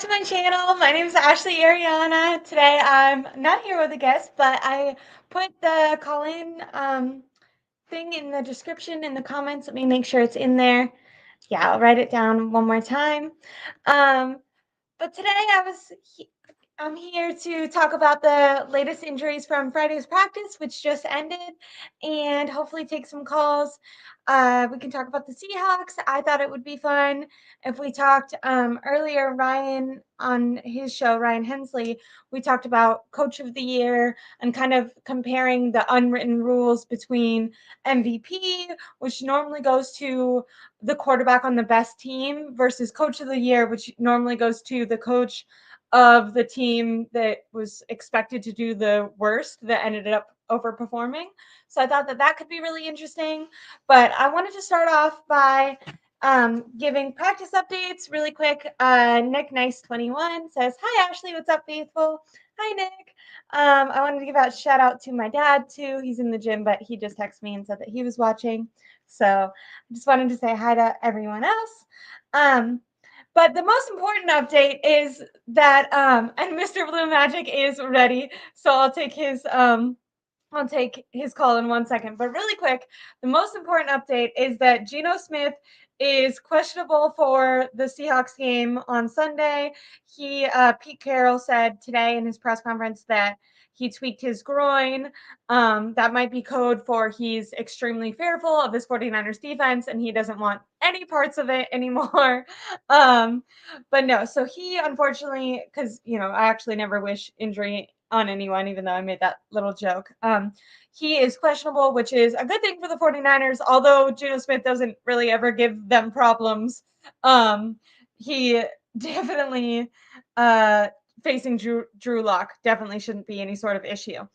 to my channel. My name is Aireonna. Today I'm not here with a guest, but I put the call-in thing in the description in the comments. Let me make sure it's in there. Yeah, I'll write it down one more time. But today I'm here to talk about the latest injuries from Friday's practice, which just ended, and hopefully take some calls. We can talk about the Seahawks. I thought it would be fun if we talked earlier. Ryan on his show, Ryan Hensley, we talked about Coach of the Year and kind of comparing the unwritten rules between MVP, which normally goes to the quarterback on the best team, versus Coach of the Year, which normally goes to the coach of the team that was expected to do the worst that ended up overperforming. So I thought that could be really interesting. But I wanted to start off by giving practice updates really quick. Nick Nice 21 says, "Hi Ashley, what's up, faithful?" Hi Nick. I wanted to give out a shout out to my dad too. He's in the gym, but he just texted me and said that he was watching. So I just wanted to say hi to everyone else. But the most important update is that, and Mr. Blue Magic is ready, so I'll take his call in 1 second. But really quick, the most important update is that Geno Smith is questionable for the Seahawks game on Sunday. Pete Carroll said today in his press conference that he tweaked his groin. That might be code for he's extremely fearful of his 49ers defense and he doesn't want any parts of it anymore. But no, so he unfortunately, because I actually never wish injury on anyone, even though I made that little joke. He is questionable, which is a good thing for the 49ers, although Geno Smith doesn't really ever give them problems. He definitely facing Drew Lock definitely shouldn't be any sort of issue.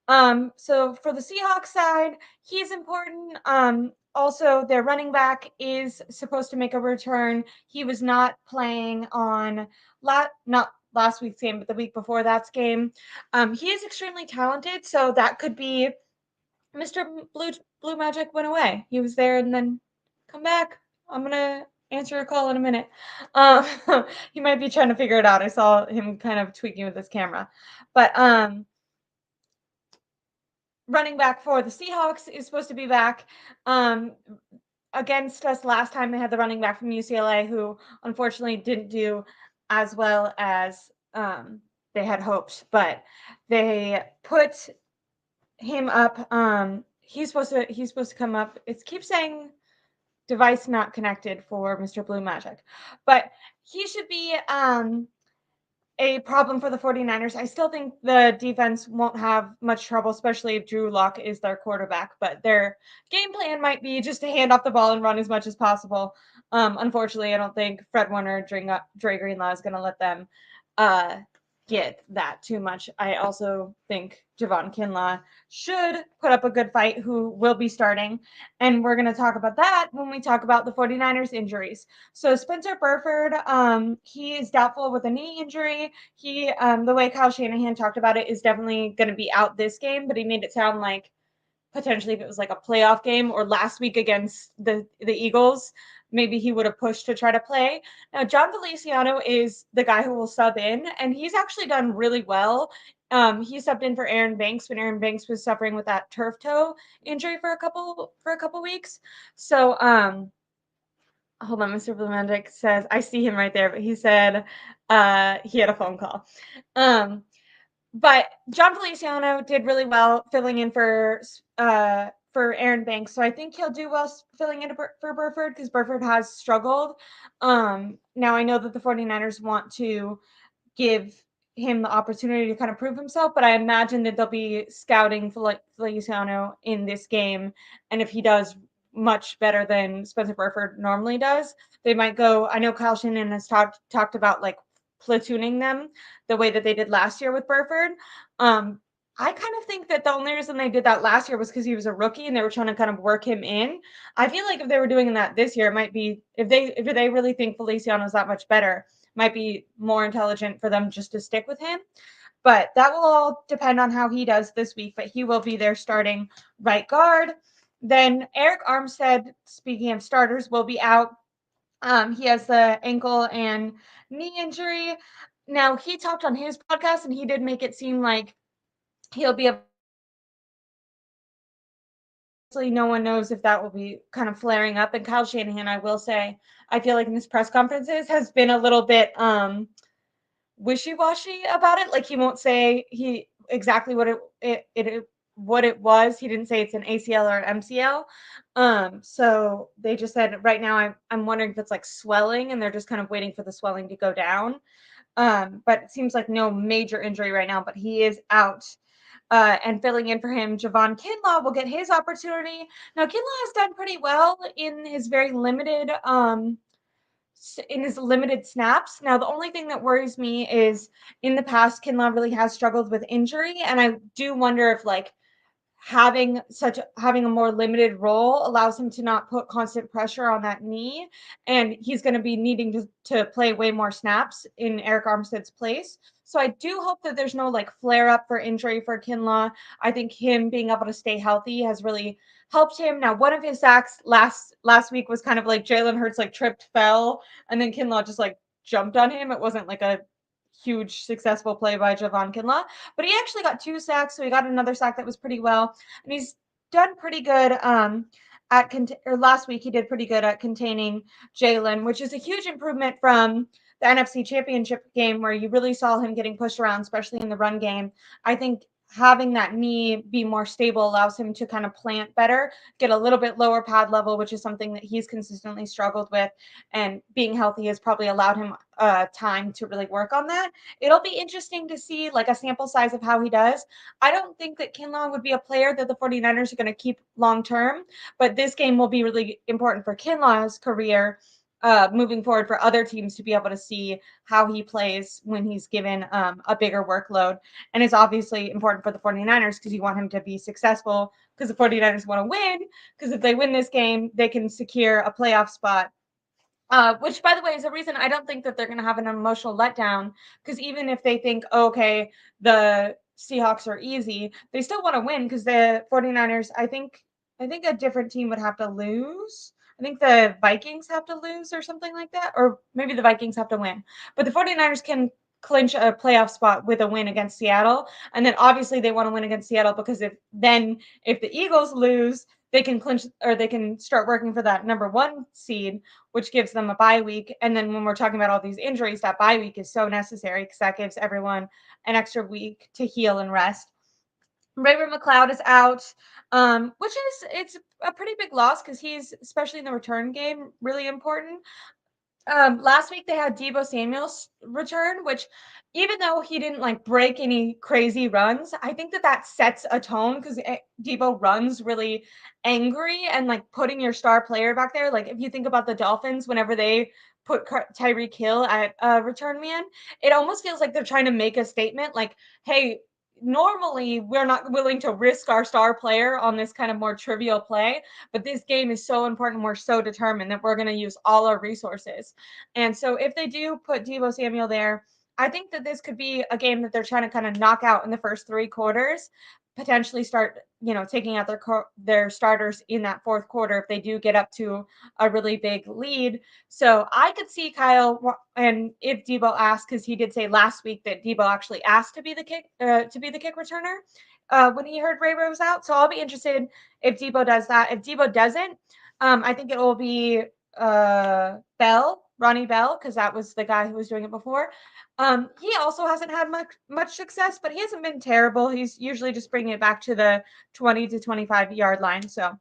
So for the Seahawks side, he's important. Also, their running back is supposed to make a return. He was not playing on not last week's game, but the week before that's game. He is extremely talented, so that could be Mr. Blue Magic went away. He was there and then come back. I'm gonna answer a call in a minute. Um, he might be trying to figure it out. I saw him kind of tweaking with his camera, but running back for the Seahawks is supposed to be back. Against us last time, they had the running back from UCLA who unfortunately didn't do as well as they had hoped, but they put him up. He's supposed to come up. It keeps saying device not connected for Mr. Blue Magic, but he should be a problem for the 49ers. I still think the defense won't have much trouble, especially if Drew Lock is their quarterback, but their game plan might be just to hand off the ball and run as much as possible. Unfortunately, I don't think Fred Warner or Dre Greenlaw is going to let them get that too much. I also think Javon Kinlaw should put up a good fight, who will be starting. And we're going to talk about that when we talk about the 49ers injuries. So Spencer Burford, he is doubtful with a knee injury. He, the way Kyle Shanahan talked about it, is definitely going to be out this game, but he made it sound like potentially if it was like a playoff game or last week against the Eagles, maybe he would have pushed to try to play. Now, John Feliciano is the guy who will sub in, and he's actually done really well. He subbed in for Aaron Banks when Aaron Banks was suffering with that turf toe injury for a couple weeks. So, hold on, Mr. Blumendick says, I see him right there, but he said he had a phone call. But John Feliciano did really well filling in for Aaron Banks. So I think he'll do well filling in for Burford because Burford has struggled. Now I know that the 49ers want to give him the opportunity to kind of prove himself, but I imagine that they'll be scouting Feliciano in this game. And if he does much better than Spencer Burford normally does, they might go. I know Kyle Shanahan has talked about like platooning them the way that they did last year with Burford. I kind of think that the only reason they did that last year was because he was a rookie and they were trying to kind of work him in. I feel like if they were doing that this year, it might be if they really think Feliciano is that much better, might be more intelligent for them just to stick with him. But that will all depend on how he does this week. But he will be their starting right guard. Then Eric Armstead, speaking of starters, will be out. He has the ankle and knee injury. Now, he talked on his podcast and he did make it seem like he'll be able. No one knows if that will be kind of flaring up. And Kyle Shanahan, I will say, I feel like in his press conferences has been a little bit wishy-washy about it. Like he won't say he exactly what it was. He didn't say it's an ACL or an MCL. So they just said right now I'm wondering if it's like swelling and they're just kind of waiting for the swelling to go down. But it seems like no major injury right now, but he is out. And filling in for him, Javon Kinlaw will get his opportunity. Now, Kinlaw has done pretty well in his very limited snaps. Now, the only thing that worries me is in the past, Kinlaw really has struggled with injury, and I do wonder if like having a more limited role allows him to not put constant pressure on that knee, and he's going to be needing to play way more snaps in Eric Armstead's place. So I do hope that there's no like flare up for injury for Kinlaw. I think him being able to stay healthy has really helped him. Now, one of his sacks last week was kind of like Jalen Hurts like tripped, fell, and then Kinlaw just like jumped on him. It wasn't like a huge successful play by Javon Kinlaw, but he actually got 2 sacks, so he got another sack that was pretty well, and he's done pretty good or last week he did pretty good at containing Jalen, which is a huge improvement from the NFC Championship game where you really saw him getting pushed around, especially in the run game. I think having that knee be more stable allows him to kind of plant better, get a little bit lower pad level, which is something that he's consistently struggled with. And being healthy has probably allowed him time to really work on that. It'll be interesting to see like a sample size of how he does. I don't think that Kinlaw would be a player that the 49ers are going to keep long term, but this game will be really important for Kinlaw's career moving forward for other teams to be able to see how he plays when he's given a bigger workload. And it's obviously important for the 49ers because you want him to be successful because the 49ers want to win, because if they win this game, they can secure a playoff spot. Which, by the way, is a reason I don't think that they're going to have an emotional letdown, because even if they think, oh, okay, the Seahawks are easy, they still want to win because the 49ers, I think a different team would have to lose. I think the Vikings have to lose or something like that, or maybe the Vikings have to win. But the 49ers can clinch a playoff spot with a win against Seattle. And then obviously they want to win against Seattle because if the Eagles lose, they can clinch or they can start working for that number 1 seed, which gives them a bye week. And then when we're talking about all these injuries, that bye week is so necessary because that gives everyone an extra week to heal and rest. Raven McLeod is out, it's a pretty big loss because he's, especially in the return game, really important. Last week they had Deebo Samuel's return, which even though he didn't like break any crazy runs, I think that sets a tone because Deebo runs really angry and like putting your star player back there. Like if you think about the Dolphins, whenever they put Tyreek Hill at return man, it almost feels like they're trying to make a statement like, hey, normally we're not willing to risk our star player on this kind of more trivial play, but this game is so important. We're so determined that we're going to use all our resources. And so if they do put Deebo Samuel there, I think that this could be a game that they're trying to kind of knock out in the first 3 quarters, potentially start, taking out their starters in that 4th quarter if they do get up to a really big lead. So I could see Kyle, and if Deebo asked, because he did say last week that Deebo actually asked to be the kick returner when he heard Ray Rose out. So I'll be interested if Deebo does that. If Deebo doesn't, I think it will be Ronnie Bell, because that was the guy who was doing it before. He also hasn't had much success, but he hasn't been terrible. He's usually just bringing it back to the 20 to 25 yard line. So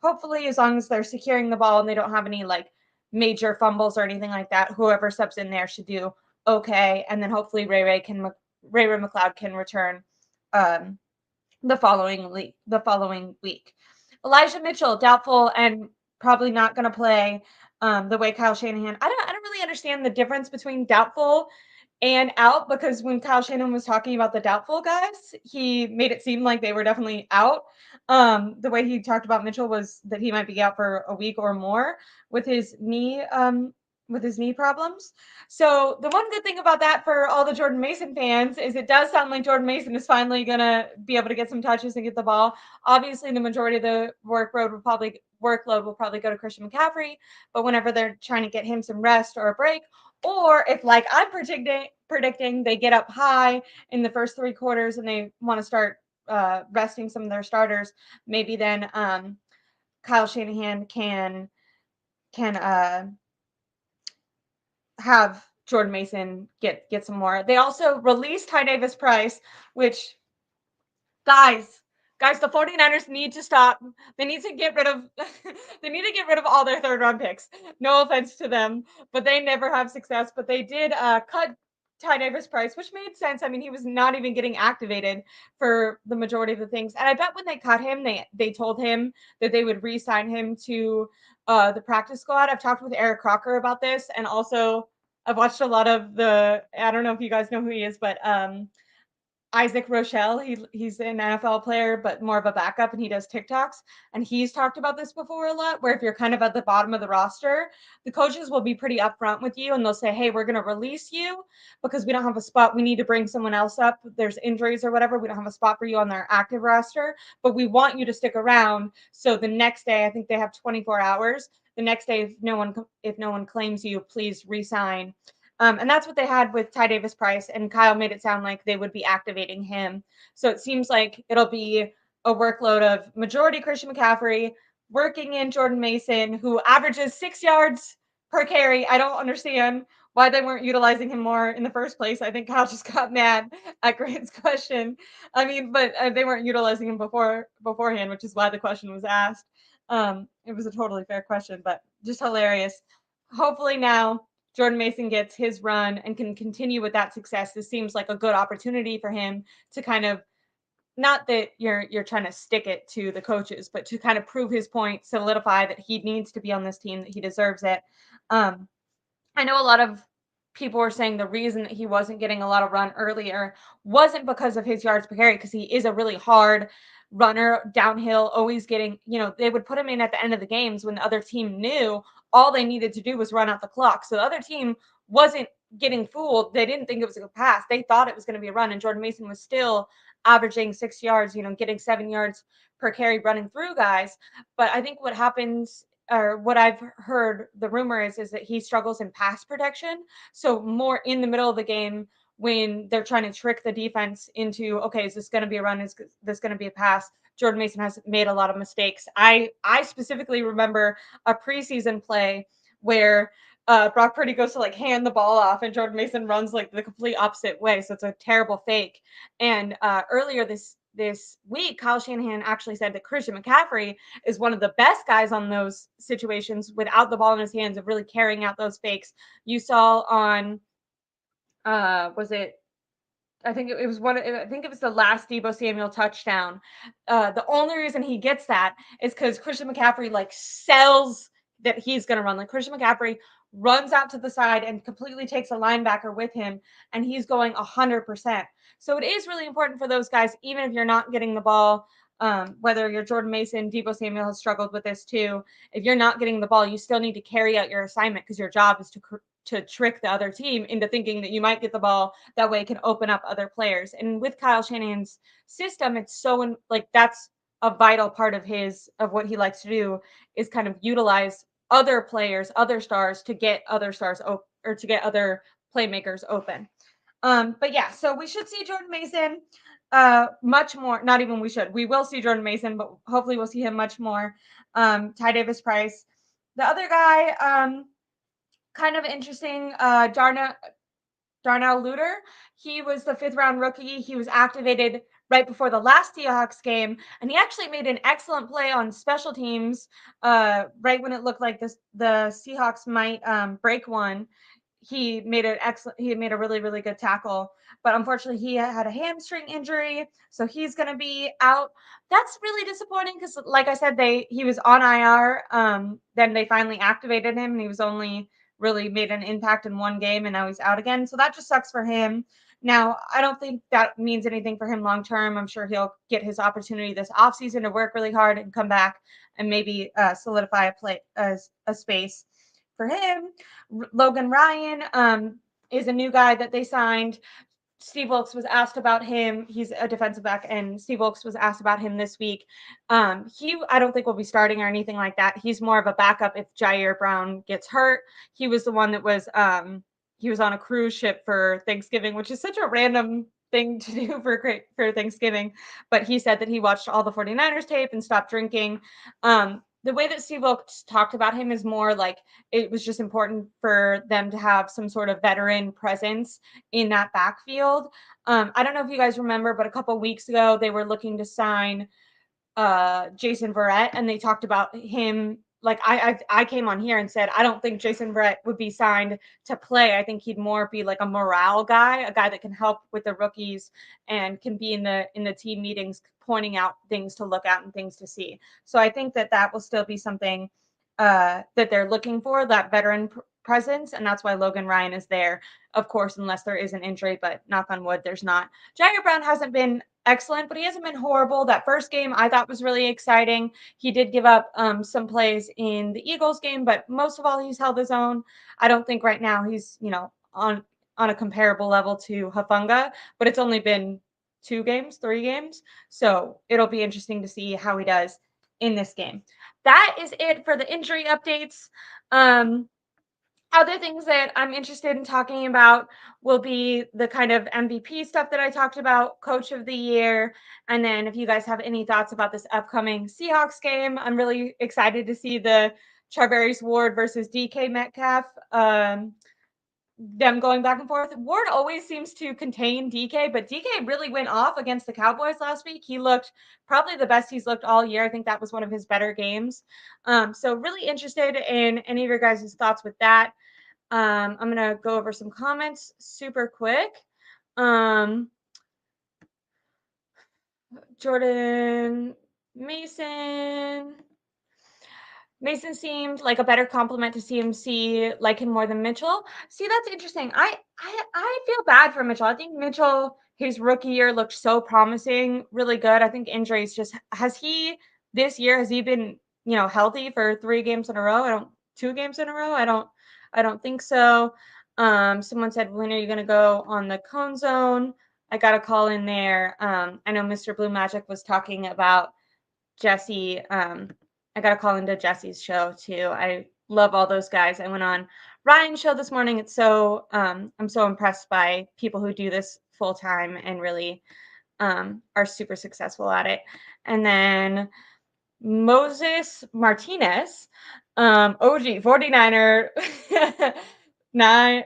hopefully, as long as they're securing the ball and they don't have any like major fumbles or anything like that, whoever steps in there should do okay. And then hopefully Ray McLeod can return the following week. Elijah Mitchell, doubtful and probably not going to play the way Kyle Shanahan. I don't really understand the difference between doubtful and out, because when Kyle Shanahan was talking about the doubtful guys, he made it seem like they were definitely out. The way he talked about Mitchell was that he might be out for a week or more with his knee with his knee problems. So the one good thing about that for all the Jordan Mason fans is it does sound like Jordan Mason is finally going to be able to get some touches and get the ball. Obviously, the majority of the workload will probably go to Christian McCaffrey, but whenever they're trying to get him some rest or a break, or if like I'm predicting they get up high in the first 3 quarters and they want to start resting some of their starters, maybe then Kyle Shanahan can have Jordan Mason get some more. They also released Ty Davis Price, which guys, the 49ers need to stop. They need to get rid of they need to get rid of all their third round picks. No offense to them, but they never have success. But they did cut Ty Davis Price, which made sense. I mean, he was not even getting activated for the majority of the things. And I bet when they cut him, they told him that they would re-sign him to the practice squad. I've talked with Eric Crocker about this, and also I've watched a lot of I don't know if you guys know who he is, but Isaac Rochelle. He's an NFL player, but more of a backup, and he does TikToks. And he's talked about this before a lot, where if you're kind of at the bottom of the roster, the coaches will be pretty upfront with you, and they'll say, "Hey, we're going to release you because we don't have a spot. We need to bring someone else up. There's injuries or whatever. We don't have a spot for you on their active roster, but we want you to stick around." So the next day, I think they have 24 hours. The next day, if no one claims you, please resign. And that's what they had with Ty Davis Price, and Kyle made it sound like they would be activating him. So it seems like it'll be a workload of majority Christian McCaffrey, working in Jordan Mason, who averages 6 yards per carry. I don't understand why they weren't utilizing him more in the first place. I think Kyle just got mad at Grant's question. I mean, but they weren't utilizing him beforehand, which is why the question was asked. It was a totally fair question, but just hilarious. Hopefully now Jordan Mason gets his run and can continue with that success. This seems like a good opportunity for him to kind of, not that you're trying to stick it to the coaches, but to kind of prove his point, solidify that he needs to be on this team, that he deserves it. I know a lot of people were saying the reason that he wasn't getting a lot of run earlier wasn't because of his yards per carry, because he is a really hard runner downhill, always getting, they would put him in at the end of the games when the other team knew all they needed to do was run out the clock. So the other team wasn't getting fooled. They didn't think it was a pass. They thought it was going to be a run. And Jordan Mason was still averaging 6 yards, getting 7 yards per carry running through guys. But I think what happens, or what I've heard, the rumor is that he struggles in pass protection. So more in the middle of the game when they're trying to trick the defense into, okay, is this going to be a run? Is this going to be a pass? Jordan Mason has made a lot of mistakes. I specifically remember a preseason play where Brock Purdy goes to like hand the ball off and Jordan Mason runs like the complete opposite way. So it's a terrible fake. And earlier this week, Kyle Shanahan actually said that Christian McCaffrey is one of the best guys on those situations without the ball in his hands of really carrying out those fakes. You saw on, was it, I think it was the last Deebo Samuel touchdown. The only reason he gets that is because Christian McCaffrey like sells that he's going to run. Like Christian McCaffrey runs out to the side and completely takes a linebacker with him, and he's going 100%. So it is really important for those guys, even if you're not getting the ball. Whether you're Jordan Mason, Deebo Samuel has struggled with this too. If you're not getting the ball, you still need to carry out your assignment because your job is to trick the other team into thinking that you might get the ball. That way it can open up other players. And with Kyle Shanahan's system, it's so like that's a vital part of what he likes to do is kind of utilize other players, other stars to get other stars or to get other playmakers open. But yeah, so we should see Jordan Mason much more. Not even we will see Jordan Mason, but hopefully we'll see him much more. Ty Davis Price. The other guy, kind of interesting, Darnell Luter. He was the 5th round rookie. He was activated right before the last Seahawks game, and he actually made an excellent play on special teams right when it looked like the Seahawks might break one. He made a really, really good tackle, but unfortunately he had a hamstring injury, so he's going to be out. That's really disappointing because, like I said, he was on IR. Then they finally activated him, and he was only really made an impact in one game, and now he's out again. So that just sucks for him. Now, I don't think that means anything for him long term. I'm sure he'll get his opportunity this offseason to work really hard and come back and maybe solidify a space for him. Logan Ryan is a new guy that they signed. Steve Wilkes was asked about him. He's a defensive back, and Steve Wilkes was asked about him this week. I don't think will be starting or anything like that. He's more of a backup if Jair Brown gets hurt. He was the one that was he was on a cruise ship for Thanksgiving, which is such a random thing to do for Thanksgiving. But he said that he watched all the 49ers tape and stopped drinking. The way that Steve Wilkes talked about him is more like it was just important for them to have some sort of veteran presence in that backfield. I don't know if you guys remember, but a couple weeks ago they were looking to sign Jason Verrett, and they talked about him. Like I came on here and said I don't think Jason Verrett would be signed to play. I think he'd more be like a morale guy, a guy that can help with the rookies and can be in the team meetings, pointing out things to look at and things to see. So I think that will still be something that they're looking for, that veteran presence, and that's why Logan Ryan is there. Of course, unless there is an injury, but knock on wood, there's not. Jair Brown hasn't been excellent, but he hasn't been horrible. That first game I thought was really exciting. He did give up some plays in the Eagles game, but most of all, he's held his own. I don't think right now he's, on a comparable level to Hufanga, but it's only been 3 games. So it'll be interesting to see how he does in this game. That is it for the injury updates. Other things that I'm interested in talking about will be the kind of MVP stuff that I talked about, coach of the year. And then if you guys have any thoughts about this upcoming Seahawks game, I'm really excited to see the Charvarius Ward versus DK Metcalf, them going back and forth. Ward always seems to contain DK, but DK really went off against the Cowboys last week. He looked probably the best he's looked all year. I think that was one of his better games. So really interested in any of your guys' thoughts with that. I'm going to go over some comments super quick. Jordan Mason seemed like a better compliment to CMC, like him more than Mitchell. See, that's interesting. I feel bad for Mitchell. I think Mitchell, his rookie year, looked so promising, really good. I think injuries just has he been healthy for 3 games in a row? 2 games in a row? I don't think so. Someone said, when are you going to go on the Cone Zone? I got a call in there. I know Mr. Blue Magic was talking about Jesse. I got a call into Jesse's show too. I love all those guys. I went on Ryan's show this morning. It's so I'm so impressed by people who do this full time and really are super successful at it. And then Moses Martinez, OG 49er 9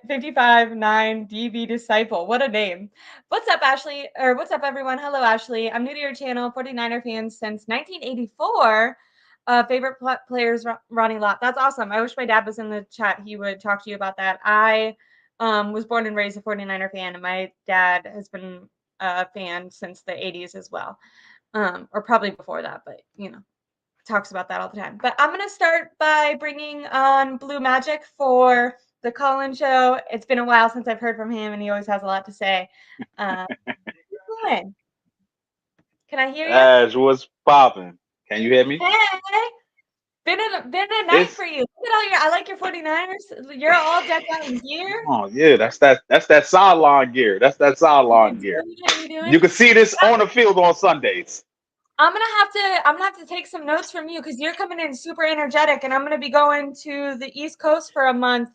DB Disciple. What a name. What's up, Ashley? Or what's up, everyone? Hello, Ashley. I'm new to your channel, 49er fans since 1984. Favorite players, Ronnie Lott. That's awesome. I wish my dad was in the chat. He would talk to you about that. I was born and raised a 49er fan, and my dad has been a fan since the 80s as well. Or probably before that, but talks about that all the time. But I'm going to start by bringing on Blue Magic for the call-in show. It's been a while since I've heard from him, and he always has a lot to say. Can I hear you? Ash, what's popping? Can you hear me? Hey, been a night for you. Look at I like your 49ers. You're all decked out in gear. Oh yeah, that's that sideline gear. That's that sideline gear. You can see this on the field on Sundays. I'm gonna have to take some notes from you because you're coming in super energetic, and I'm gonna be going to the East Coast for a month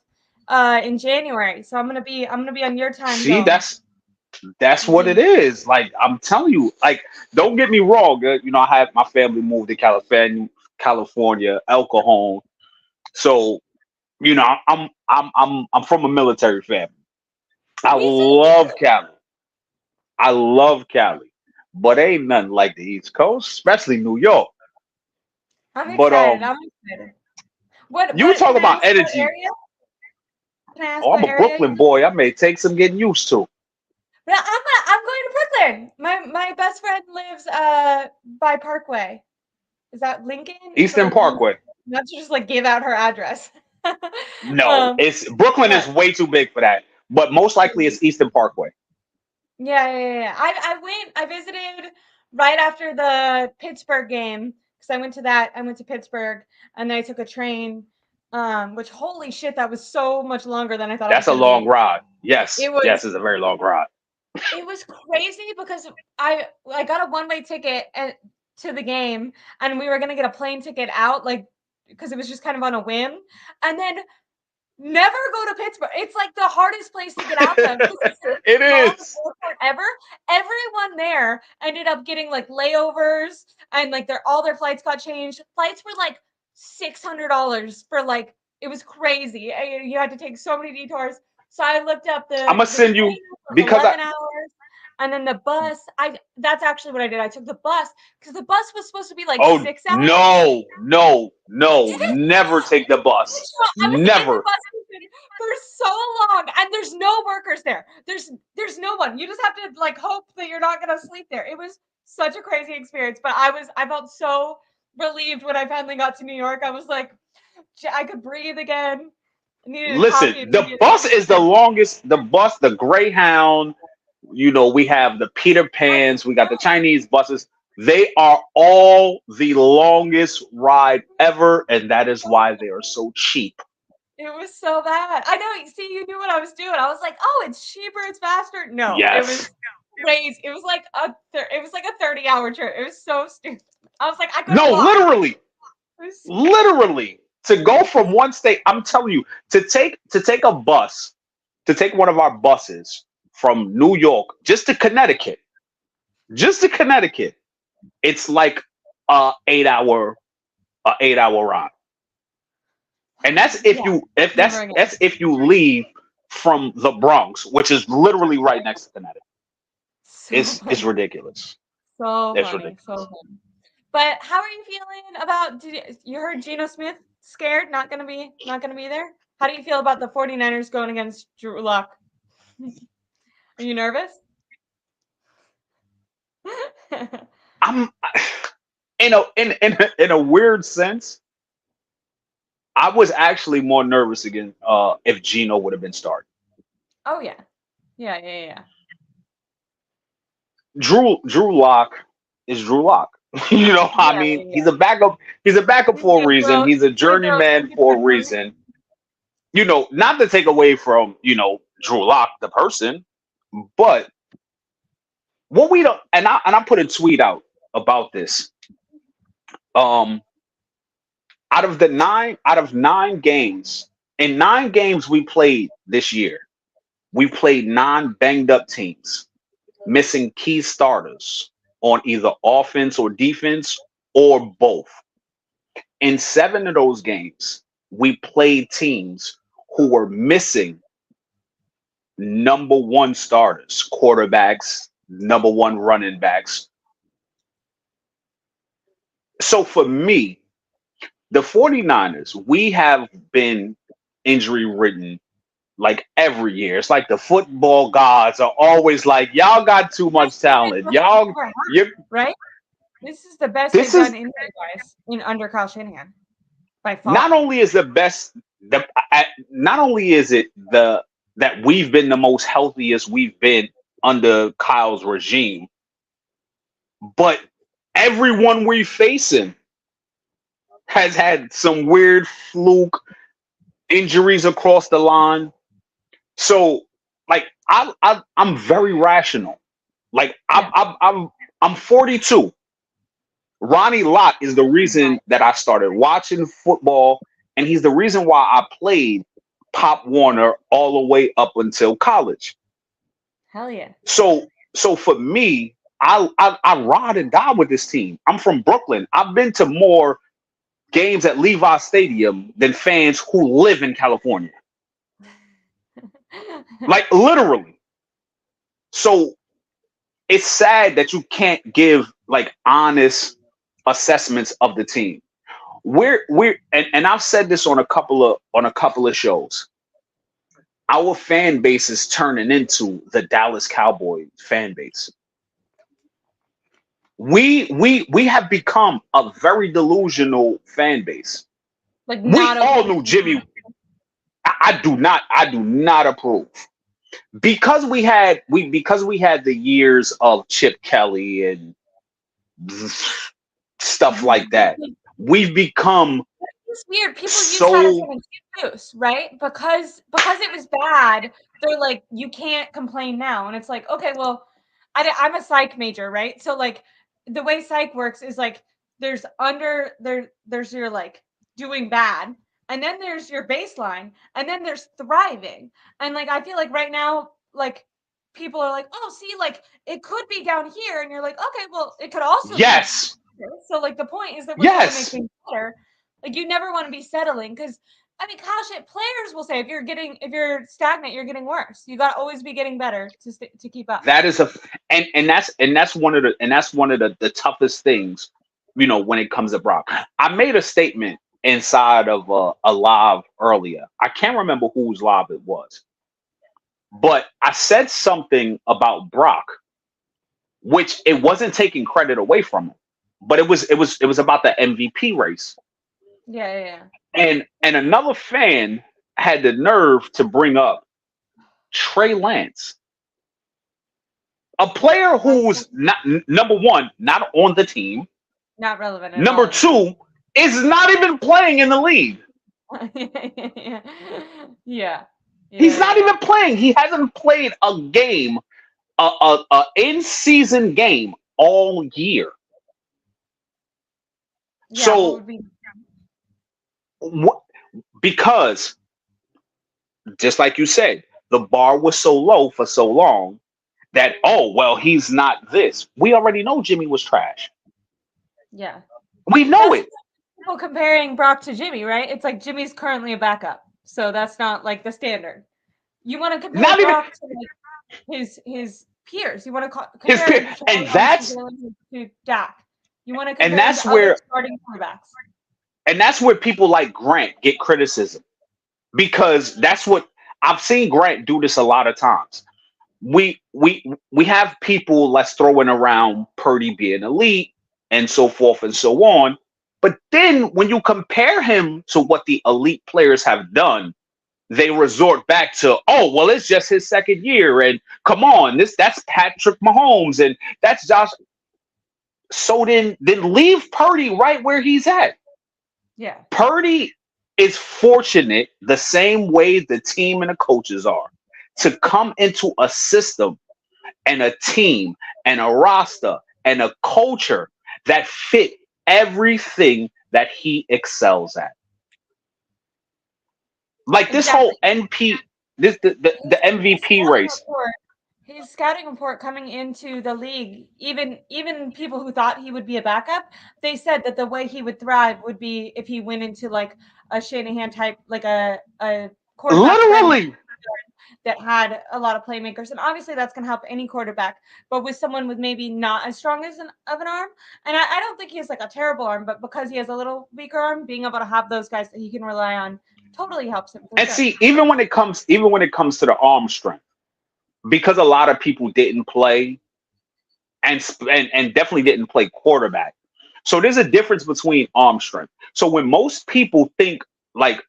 in January. So I'm gonna be on your time See, zone. that's what it is. Like I'm telling you, like don't get me wrong. I had my family moved to California, El Cajon. So, I'm from a military family. I love Cali. I love Cali, but ain't nothing like the East Coast, especially New York. I'm excited. I'm excited. You talk about energy. Area? Can I ask I'm a Brooklyn boy. I may take some getting used to. Well, I'm going to Brooklyn. My best friend lives by Parkway. Is that Lincoln? Eastern Parkway. Not to just give out her address. No, it's Brooklyn is way too big for that. But most likely it's Eastern Parkway. Yeah. I visited right after the Pittsburgh game because I went to Pittsburgh, and then I took a train which holy shit, that was so much longer than I thought it was That's a going to long be. ride. It Yes, was yes, it's a very long ride. it was crazy because I got a one-way ticket to the game, and we were going to get a plane ticket out, like, because it was just kind of on a whim, and then never go to Pittsburgh. It's like the hardest place to get out of because it's It gone is. forever. Everyone there ended up getting like layovers, and like all their flights got changed. Flights were like $600 for like, it was crazy. You had to take so many detours. So I looked up I'm gonna the send you train was because 11 hours. And then the bus, that's actually what I did. I took the bus because the bus was supposed to be like oh 6 hours. no, no, no, never take the bus. I was in the Never. bus for so long, and there's no workers there. There's no one. You just have to like hope that you're not gonna sleep there. It was such a crazy experience, but I felt so relieved when I finally got to New York. I was like, I could breathe again. I needed a coffee Listen, the immediately. bus is the longest. The bus, the Greyhound. We have the Peter I Pans. We got the know. Chinese buses. They are all the longest ride ever, and that is why they are so cheap. It was so bad. I know. See, you knew what I was doing. I was like, oh, it's cheaper, it's faster. No, it Yes. was crazy. It was like a 30-hour trip. It was so stupid. I was like, I could have No, walked. literally, It was so literally. To go from one state, I'm telling you, to take a bus, to take one of our buses from New York just to Connecticut, it's like a 8 hour ride. And that's if yeah, you if never that's again. that's if you leave from the Bronx, which is literally right next to Connecticut. So It's funny. ridiculous. So It's funny. So ridiculous. funny. But how are you feeling about you heard Geno Smith scared, not gonna be there? How do you feel about the 49ers going against Drew Lock? Are you nervous? I'm in a weird sense, I was actually more nervous again if Gino would have been starting. Oh yeah. Yeah, yeah, yeah. Drew Lock is Drew Lock. I Yeah, mean, yeah, he's yeah. a backup. He's a backup He's for a gonna reason. throw He's a he's gonna throw a journeyman 60 for a touchdowns. reason. Not to take away from Drew Lock the person, but what we don't, and I put a tweet out about this. Um, out of nine games, in 9 games we played this year, we played non-banged up teams, missing key starters on either offense or defense or both. In 7 of those games, we played teams who were missing number one starters, quarterbacks, number one running backs. So for me, the 49ers, we have been injury ridden like every year. It's like the football gods are always like, y'all got too Best much defense talent. we've Y'all, ever had, you right? This is the best they've this done is injury-wise in under Kyle Shanahan by not far. only is the best, not only is it the that we've been the most healthiest we've been under Kyle's regime, but everyone we facing has had some weird fluke injuries across the line. So, like, I'm very rational. Like, Yeah. I'm 42. Ronnie Lott is the reason that I started watching football, and he's the reason why I played Pop Warner all the way up until college. Hell yeah. So for me, I ride and die with this team. I'm from Brooklyn. I've been to more games at Levi Stadium than fans who live in California. Like literally. So it's sad that you can't give like honest assessments of the team. And I've said this on a couple of shows. Our fan base is turning into the Dallas Cowboy fan base. We have become a very delusional fan base. Like We not all okay. knew Jimmy. I do not approve because we had the years of Chip Kelly and stuff like that. We've become It's weird. People use that as So an excuse, right? Because it was bad, they're like, you can't complain now. And it's like, okay, well, I'm a psych major, right? So like the way psych works is like there's your like doing bad, and then there's your baseline, and then there's thriving. And like I feel like right now, like people are like, oh, see, like it could be down here, and you're like, okay, well, it could also be yes, here. So like the point is that we're trying to make yes, things better. Like you never want to be settling because I mean, gosh, players will say if you're stagnant, you're getting worse. You got to always be getting better to keep up. that is a and that's one of the toughest things, when it comes to Brock. I made a statement inside of a live earlier. I can't remember whose live it was, but I said something about Brock, which it wasn't taking credit away from him, but it was about the MVP race. Yeah, yeah, yeah. And another fan had the nerve to bring up Trey Lance, a player who's not number one, not on the team. Not relevant at Number all. two, is not even playing in the league. Yeah. Yeah. He's Yeah, not yeah. even playing. He hasn't played a game, a in season game all year. Yeah, what So would be wh- because just like you said, the bar was so low for so long that, oh well, he's not this. We already know Jimmy was trash. yeah. We know That's it. people comparing Brock to Jimmy, right? It's like Jimmy's currently a backup. So that's not like the standard. You want to compare Not even Brock to like his peers. You want to his compare him peer. to Trevor Lawrence, to Jalen, to Dak. You want to And compare him that's to other where starting quarterbacks. and that's where people like Grant get criticism, because that's what I've seen Grant do this a lot of times. We have people let's throwing around Purdy being elite and so forth and so on. But then when you compare him to what the elite players have done, they resort back to, oh well, it's just his second year, and come on, that's Patrick Mahomes, and that's Josh. So then leave Purdy right where he's at. Yeah. Purdy is fortunate the same way the team and the coaches are to come into a system and a team and a roster and a culture that fit everything that he excels at. Like this whole Exactly. NP, the His MVP scouting race. report, his scouting report coming into the league, even people who thought he would be a backup, they said that the way he would thrive would be if he went into like a Shanahan type, like a quarterback friendly Literally. that had a lot of playmakers. And obviously that's going to help any quarterback, but with someone with maybe not as strong as of an arm. And I don't think he has like a terrible arm, but because he has a little weaker arm, being able to have those guys that he can rely on totally helps him for And sure. see, even when it comes to the arm strength, because a lot of people didn't play and definitely didn't play quarterback. So there's a difference between arm strength. So when most people think, like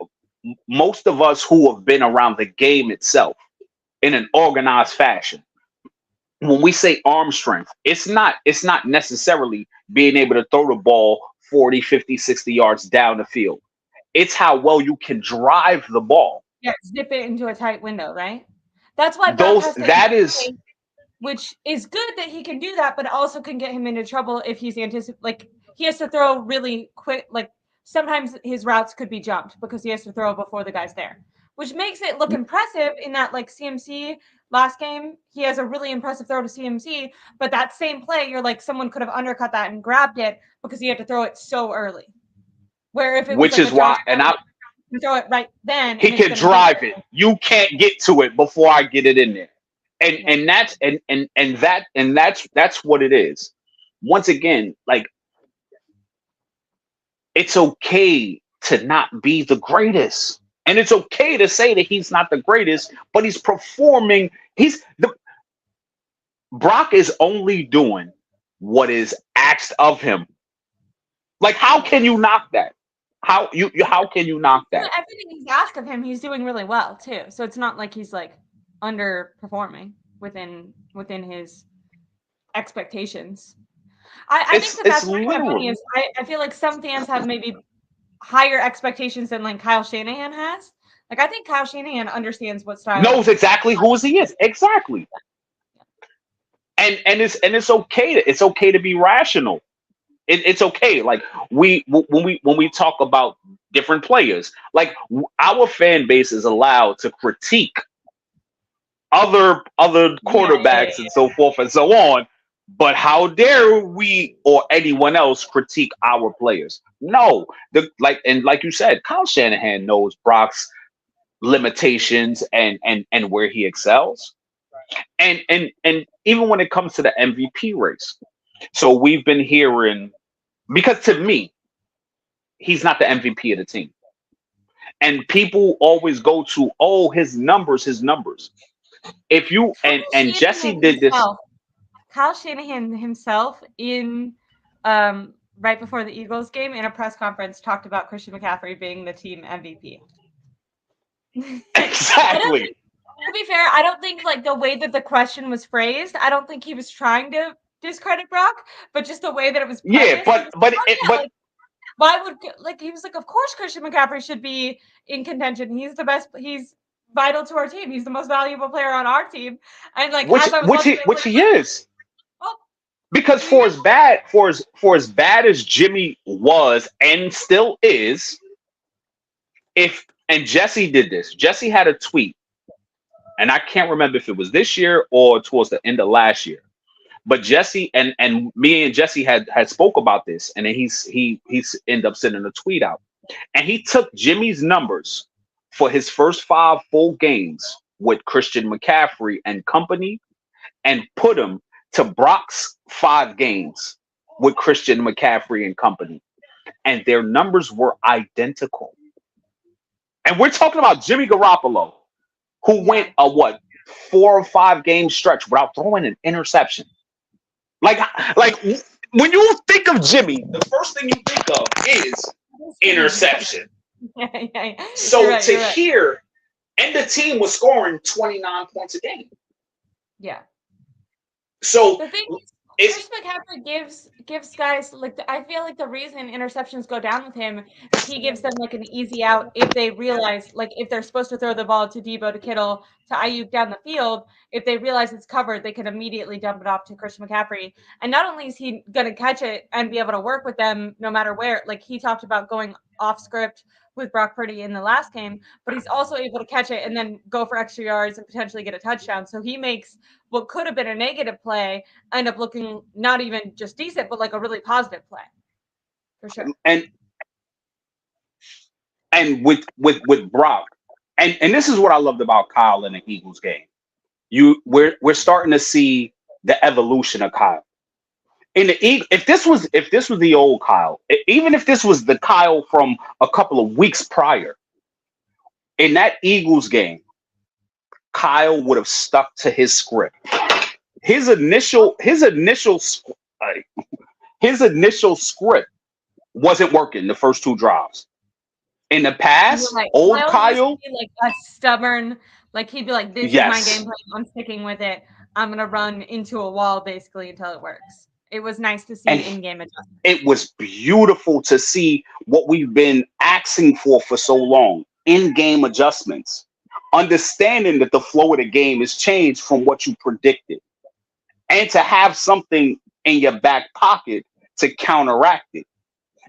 most of us who have been around the game itself in an organized fashion, when we say arm strength, it's not necessarily being able to throw the ball 40, 50, 60 yards down the field. It's how well you can drive the ball. Yeah, zip it into a tight window, right? That's why Brock Those has to that is anticipate, which is good that he can do that, but also can get him into trouble if he's like he has to throw really quick. Like sometimes his routes could be jumped because he has to throw before the guy's there, which makes it look impressive in that like CMC last game. He has a really impressive throw to CMC, but that same play, you're like someone could have undercut that and grabbed it because he had to throw it so early. Where if it was which like a is Josh why, and Allen, I you throw it right then he and it's can going to hit. drive it. You can't get to it before I get it in there. And Yeah. and that's and that's what it is. Once again, like, it's okay to not be the greatest. And it's okay to say that he's not the greatest, but he's performing. Brock is only doing what is asked of him. Like, how Yeah. can you knock that? How can you knock that? Everything he's asked of him, he's doing really well too. So it's not like he's like underperforming within his expectations. I think It's that it's that's what's kind of funny literal. is I feel like some fans have maybe higher expectations than like Kyle Shanahan has. Like I think Kyle Shanahan understands what style. Knows exactly who he is. Exactly. And it's okay to be rational. It's okay. Like when we talk about different players, like our fan base is allowed to critique other Yeah. quarterbacks and so forth and so on. But how dare we or anyone else critique our players? No, like you said, Kyle Shanahan knows Brock's limitations and where he excels, and even when it comes to the MVP race. So we've been hearing, because to me, he's not the MVP of the team, and people always go to, oh, his numbers. If you Kyle and Jesse Shanahan did this. himself. Kyle Shanahan himself in right before the Eagles game in a press conference talked about Christian McCaffrey being the team MVP. I don't Exactly. think, to be fair, I don't think like the way that the question was phrased, I don't think he was trying to discredit Brock, but just the way that it was Yeah, prefaced, he but was but like, oh it, yeah, but like why would like he was like, of course Christian McCaffrey should be in contention. He's the best. He's vital to our team. He's the most valuable player on our team. And like which as I was which watching, he I was which like, he is. oh, Because there you for go. as bad as Jimmy was and still is, if and Jesse did this. Jesse had a tweet, and I can't remember if it was this year or towards the end of last year. But Jesse and me and Jesse had spoke about this, and then he's ended up sending a tweet out, and he took Jimmy's numbers for his first 5 full games with Christian McCaffrey and company, and put him to Brock's 5 games with Christian McCaffrey and company, and their numbers were identical. And we're talking about Jimmy Garoppolo, who Yeah. went a what 4 or 5 game stretch without throwing an interception. Like, like when you think of Jimmy, the first thing you think of is interception. Yeah. So You're to right. hear, and the team was scoring 29 points a game. Yeah. So The thing is, it's Chris McCaffrey gives guys like I feel like the reason interceptions go down with him is he gives them like an easy out if they realize like if they're supposed to throw the ball to Debo, to Kittle, to Ayuk down the field, if they realize it's covered, they can immediately dump it off to Christian McCaffrey. And not only is he going to catch it and be able to work with them no matter where, like he talked about going off script with Brock Purdy in the last game, but he's also able to catch it and then go for extra yards and potentially get a touchdown. So he makes what could have been a negative play end up looking not even just decent, but like a really positive play for sure. and with Brock, and this is what I loved about Kyle in the Eagles game. We're starting to see the evolution of Kyle. In the if this was the old Kyle, even if this was the Kyle from a couple of weeks prior, in that Eagles game, Kyle would have stuck to his script. His initial his initial his initial script wasn't working the first 2 drives. In the You're past, right. old Kyle used to Kyle, be like a stubborn, like he'd be like, "This is my game yes, plan. I'm sticking with it. I'm gonna run into a wall basically until it works." It was nice to see and in-game adjustment. it was beautiful to see what we've been asking for so long: in-game adjustments, understanding that the flow of the game has changed from what you predicted, and to have something in your back pocket to counteract it.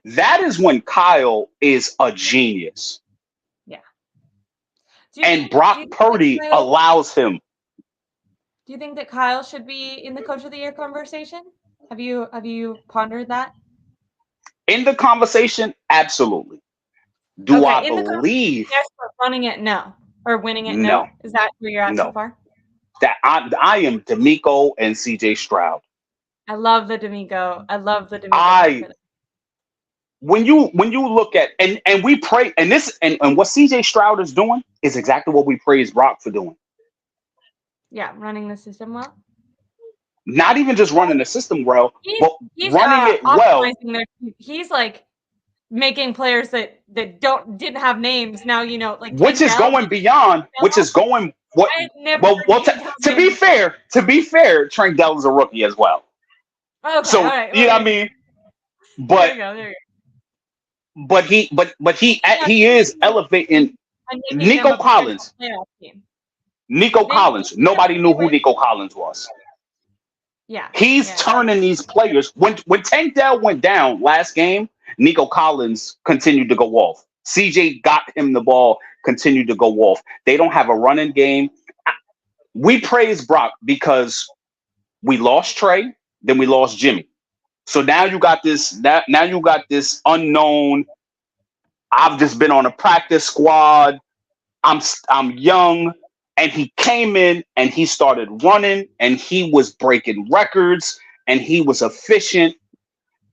That is when Kyle is a genius, Yeah. and Do Brock you think that Purdy Kyle? allows him. Do you think that Kyle should be in the Coach of the Year conversation? Have you pondered that? In the conversation, absolutely. Do I Okay, in the conversation, believe? yes, but running it, no, or winning it, No, no. Is that where you're at so no. far? That I am D'Amico and CJ Stroud. I love the D'Amico. I love the D'Amico pick I for that. when you look at and we pray and this and what CJ Stroud is doing is exactly what we praise Brock for doing. Yeah, running the system well. Not even just running the system well, He's but he's running it well, optimizing their. He's like making players that didn't have names now. Like which Tank is Dell. going beyond, which is going what I had never well, heard Tank Dell's to name be before. fair, Trent Dell is a rookie as well. Okay, all So right. you Well, know what I there mean? you But go. There you but he Yeah, is elevating and making them Nico a potential Collins. playoff team. Nico They need Collins. Nobody they knew who win. Nico Collins was. Yeah, He's yeah, yeah. turning these players. When Tank Dell went down last game, Nico Collins continued to go off. CJ got him the ball, continued to go off. They don't have a running game. We praise Brock because we lost Trey, then we lost Jimmy. So now you got this. Now you got this unknown. I've just been on a practice squad. I'm young, and he came in and he started running, and he was breaking records, and he was efficient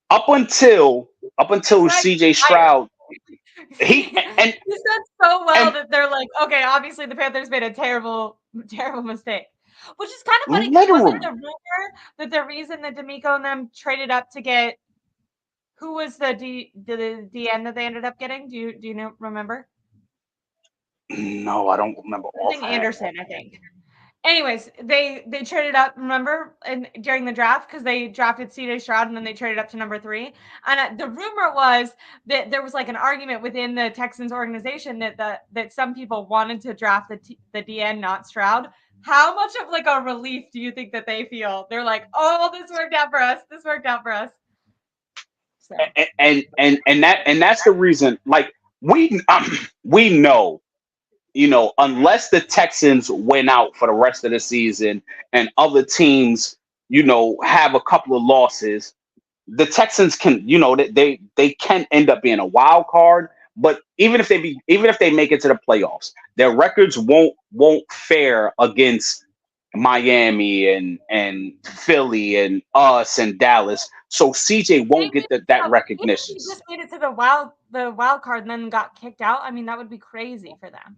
up until But I CJ tired. Stroud. He and You said so well and that they're like, okay, obviously the Panthers made a terrible, terrible mistake. Which is kind of funny because wasn't literally the rumor that the reason that D'Amico and them traded up to get who was the DN that they ended up getting? Do you know remember? no, I don't remember Something offhand. Anderson, I think. Anyways, they traded up, remember, and during the draft because they drafted CJ Stroud and then they traded up to number 3. And the rumor was that there was like an argument within the Texans organization that some people wanted to draft the DN, not Stroud. How much of like a relief do you think that they feel? They're like, oh, this worked out for us. This worked out for us. So And that's the reason. Like we know, unless the Texans win out for the rest of the season and other teams, have a couple of losses, the Texans can, they can end up being a wild card. But even if they make it to the playoffs, their records won't fare against Miami and Philly and us and Dallas. So CJ they won't get that even if recognition. he just made it to the wild card and then got kicked out, I mean that would be crazy for them.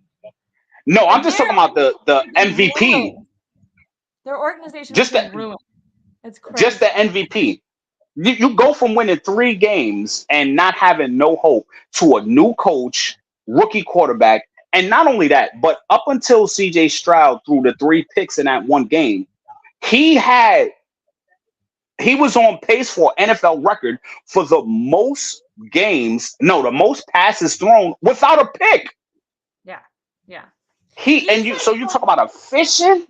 No, I'm Like just talking about the MVP. ruined. Their organization would Just be the ruined. It's just the crazy. MVP. You go from winning 3 games and not having no hope to a new coach, rookie quarterback, and not only that, but up until CJ Stroud threw the 3 picks in that one game, he had he was on pace for NFL record for the most games, no, the most passes thrown without a pick. Yeah. Yeah. He He's and you doing so you talk about efficient.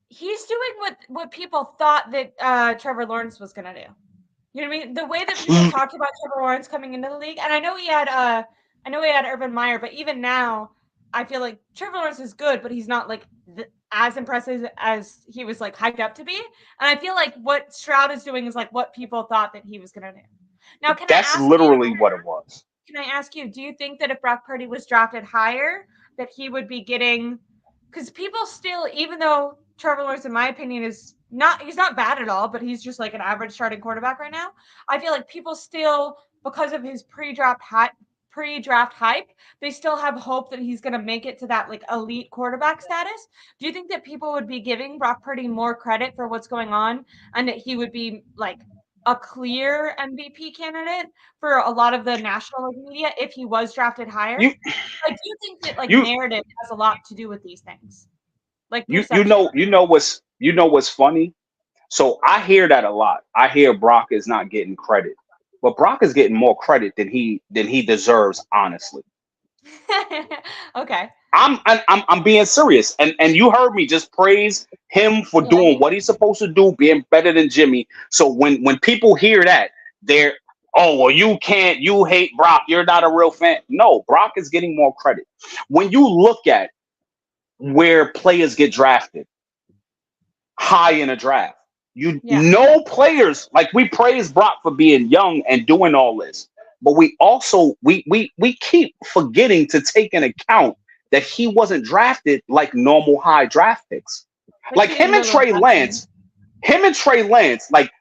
he's doing what people thought that Trevor Lawrence was gonna do. You know what I mean? The way that people talked about Trevor Lawrence coming into the league, and I know he had Urban Meyer, but even now, I feel like Trevor Lawrence is good, but he's not like as impressive as he was like hyped up to be. And I feel like what Stroud is doing is like what people thought that he was gonna do. Now, That's literally what it was. can I ask you, do you think that if Brock Purdy was drafted higher, that he would be getting? Because people still, even though Trevor Lawrence, in my opinion, he's not bad at all, but he's just like an average starting quarterback right now. I feel like people still, because of his pre-draft hype, they still have hope that he's going to make it to that like elite quarterback status. Do you think that people would be giving Brock Purdy more credit for what's going on, and that he would be like a clear MVP candidate for a lot of the national media if he was drafted higher? You Like, do you think that like you narrative has a lot to do with these things, like you you perception? know what's funny. So I hear that a lot. I hear Brock is not getting credit, but Brock is getting more credit than he deserves. Honestly, Okay. I'm being serious, and you heard me just praise him for Yeah, I doing did. what he's supposed to do, being better than Jimmy. So when people hear that, they're, oh well, you hate Brock, you're not a real fan. No, Brock is getting more credit. When you look at where players get drafted high in a draft, you Yeah. know players like we praise Brock for being young and doing all this, but we also we keep forgetting to take in account that he wasn't drafted like normal high draft picks. Like Like he didn't him and go to a Trey bad team. Lance, like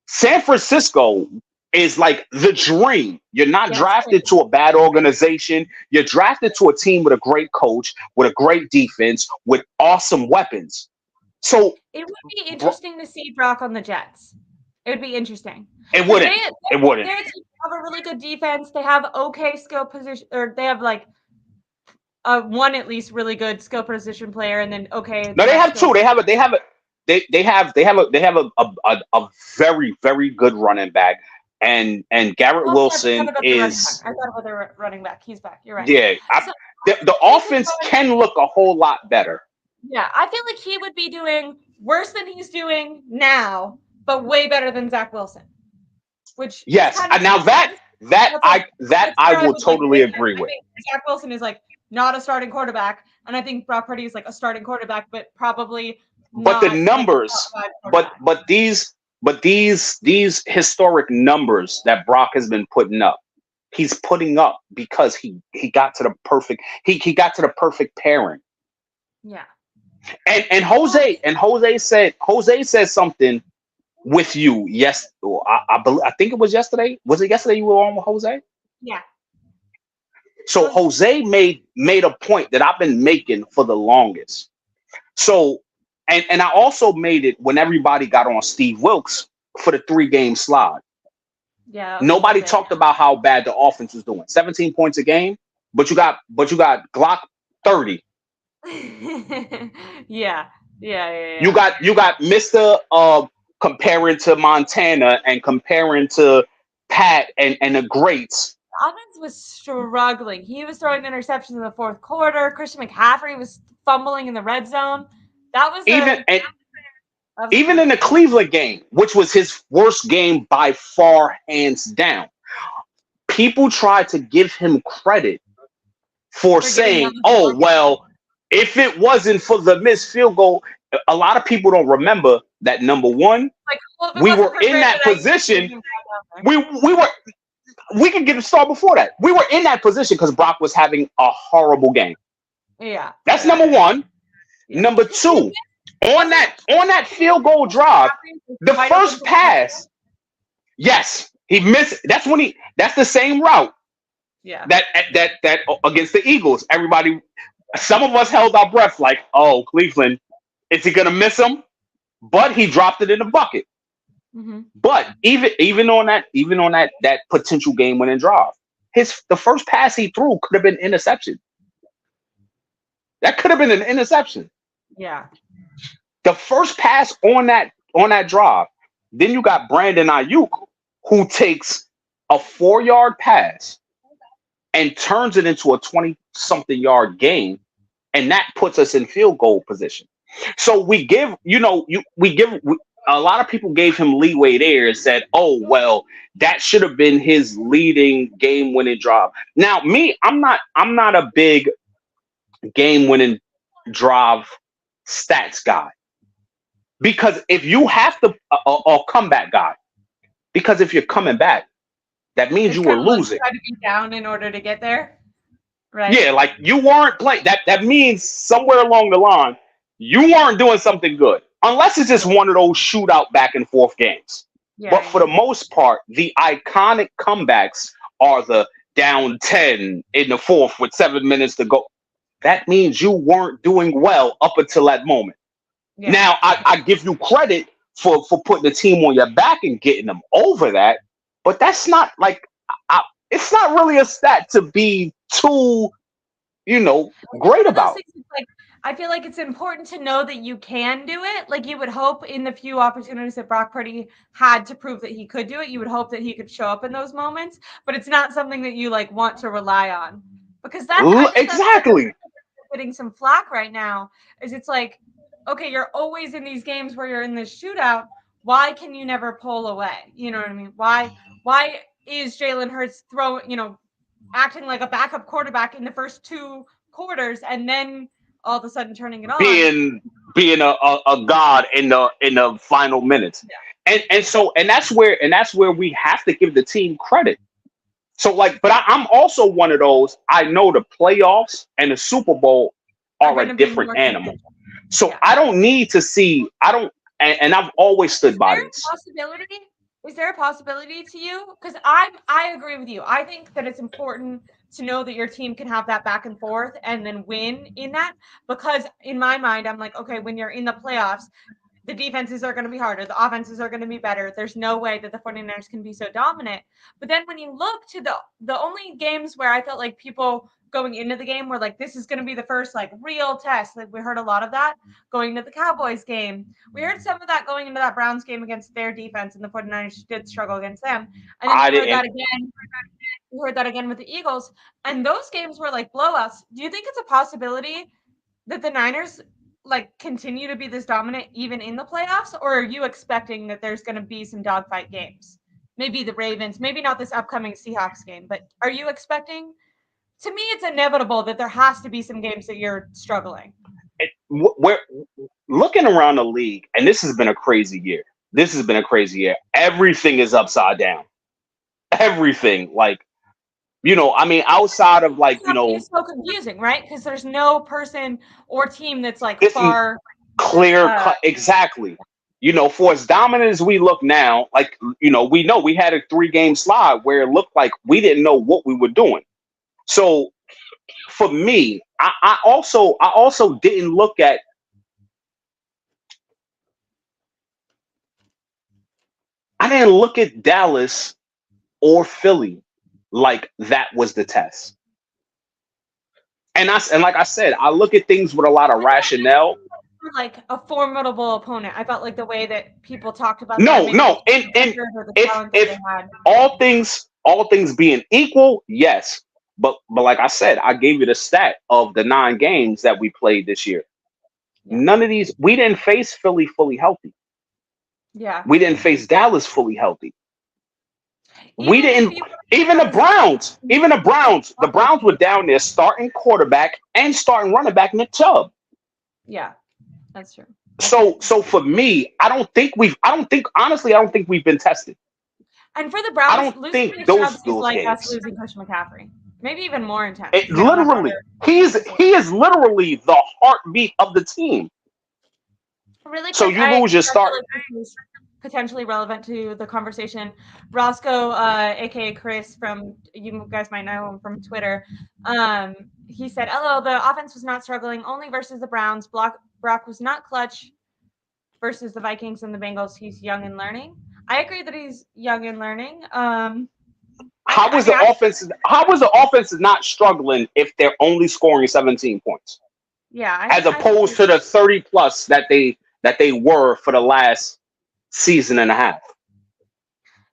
San Francisco is like the dream. You're not Yeah, it's drafted crazy. to a bad organization. You're drafted to a team with a great coach, with a great defense, with awesome weapons. So It would be bro, interesting to see Brock on the Jets. It would be interesting it because wouldn't. It wouldn't. their team have a really good defense. They have okay skill position, or they have like one at least really good skill position player, and then okay No, they less have skilled. two. They have a very very good running back. and Garrett Oh, yeah, I Wilson forgot about the running back. is I thought about the running back. He's back. You're right. yeah. So The he was offense going. can look a whole lot better. Yeah, I feel like he would be doing worse than he's doing now, but way better than Zach Wilson, which is Yes, kind of now that's like that that's I where I will would like totally rate him. agree I with. think Zach Wilson is like not a starting quarterback, and I think Brock Purdy is like a starting quarterback, but probably But the not like a top numbers, five but quarterback. but these but these historic numbers that Brock has been putting up, he's putting up because he got to the perfect he got to the perfect pairing. Yeah. And Jose said something with you. Yes, I think it was yesterday. Was it yesterday you were on with Jose? Yeah. So Jose made a point that I've been making for the longest. So and I also made it when everybody got on Steve Wilkes for the 3 game slide. Yeah, that was a good Nobody thing. talked about how bad the offense was doing. 17 points a game, but you got Glock 30. Yeah. Yeah. You got Mr. Comparing to Montana and comparing to Pat and the greats. Offense was struggling. He was throwing interceptions in the fourth quarter. Christian McCaffrey was fumbling in the red zone. That was Even and a even in the crazy. Cleveland game, which was his worst game by far, hands down, people tried to give him credit for For getting saying, down the "Oh, field. well, if it wasn't for the missed field goal," a lot of people don't remember that number one, Like, well, if it we wasn't were for in Brandon that Ayuk position. getting him down there. We were we could get a start before that. We were in that position because Brock was having a horrible game. Yeah. That's number one. Yeah. Number two, on that field goal drive, the Wide open first for the touchdown. pass, yes, he missed. That's the same route Yeah. that against the Eagles. Everybody, some of us held our breath like, oh, Cleveland, is he gonna miss him? But he dropped it in the bucket. Mm-hmm. But even on that potential game winning drive, the first pass he threw could have been interception. That could have been an interception. Yeah. The first pass on that drive. Then you got Brandon Ayuk, who takes a 4 yard pass and turns it into a 20 something yard game, and that puts us in field goal position. So a lot of people gave him leeway there and said, "Oh well, that should have been his leading game winning drive." Now, me, I'm not a big game winning drive stats guy because if you have to or comeback guy because if you're coming back, that means It's you were kind of like losing. try to be down in order to get there. Right. Yeah, like you weren't playing. That means somewhere along the line you weren't doing something good, unless it's just one of those shootout back and forth games. But for the Yeah. most part, the iconic comebacks are the down 10 in the fourth with 7 minutes to go. That means you weren't doing well up until that moment. Yeah. Now, I give you credit for putting the team on your back and getting them over that, but that's not like it's not really a stat to be too, great One of those about. things is like I feel like it's important to know that you can do it. Like you would hope in the few opportunities that Brock Purdy had to prove that he could do it, you would hope that he could show up in those moments. But it's not something that you like want to rely on because I think that's where Exactly. they're getting some flack right now. Is it's like, okay, you're always in these games where you're in this shootout. Why can you never pull away? You know what I mean? Why is Jalen Hurts acting like a backup quarterback in the first 2 quarters and then all of a sudden turning it on? Being a god in the final minutes. And that's where we have to give the team credit. So like, but I'm also one of those. I know the playoffs and the Super Bowl Are are going a to be different more animal. contentious. So Yeah. I don't need to see. I don't, and I've always stood by this. Is there a possibility to you? Because I agree with you. I think that it's important to know that your team can have that back and forth and then win in that. Because in my mind, I'm like, okay, when you're in the playoffs, the defenses are going to be harder. The offenses are going to be better. There's no way that the 49ers can be so dominant. But then when you look to the only games where I felt like people going into the game were like, this is going to be the first like real test. Like we heard a lot of that going into the Cowboys game. We heard some of that going into that Browns game against their defense, and the 49ers did struggle against them. And then we heard that again. We heard that again with the Eagles. And those games were like blowouts. Do you think it's a possibility that the Niners like continue to be this dominant even in the playoffs, or are you expecting that there's going to be some dogfight games? Maybe the Ravens, maybe not this upcoming Seahawks game, but are you expecting? To me, it's inevitable that there has to be some games that you're struggling. We're looking around the league, and this has been a crazy year. Everything is upside down. Everything, like, I mean, outside of like, it's so confusing, right? Because there's no person or team that's like far clear cut. Exactly. For as dominant as we look now, like, we know we had a 3-game slide where it looked like we didn't know what we were doing. So for me, I also didn't look at Dallas or Philly like that was the test. And like I said, I look at things with a lot of rationale. Like a formidable opponent. I felt like the way that people talked about. No. And if all things being equal, yes. But like I said, I gave you the stat of the 9 games that we played this year. Yeah. None of these, we didn't face Philly fully healthy. Yeah. We didn't face Dallas fully healthy. Even the Browns. The Browns were down there starting quarterback and starting running back Nick Chubb. Yeah, that's true. So for me, I don't think we've been tested. And for the Browns, I don't think those is like games. Us losing Christian McCaffrey. Maybe even more intense. Literally, he is literally the heartbeat of the team. Really quick, so you lose your start. Potentially relevant to the conversation. Roscoe, aka Chris, from you guys might know him from Twitter. He said, "Hello, the offense was not struggling only versus the Browns. Brock was not clutch versus the Vikings and the Bengals. He's young and learning." I agree that he's young and learning. How was the offense not struggling if they're only scoring 17 points? Yeah, as opposed to the 30 plus that they were for the last season and a half.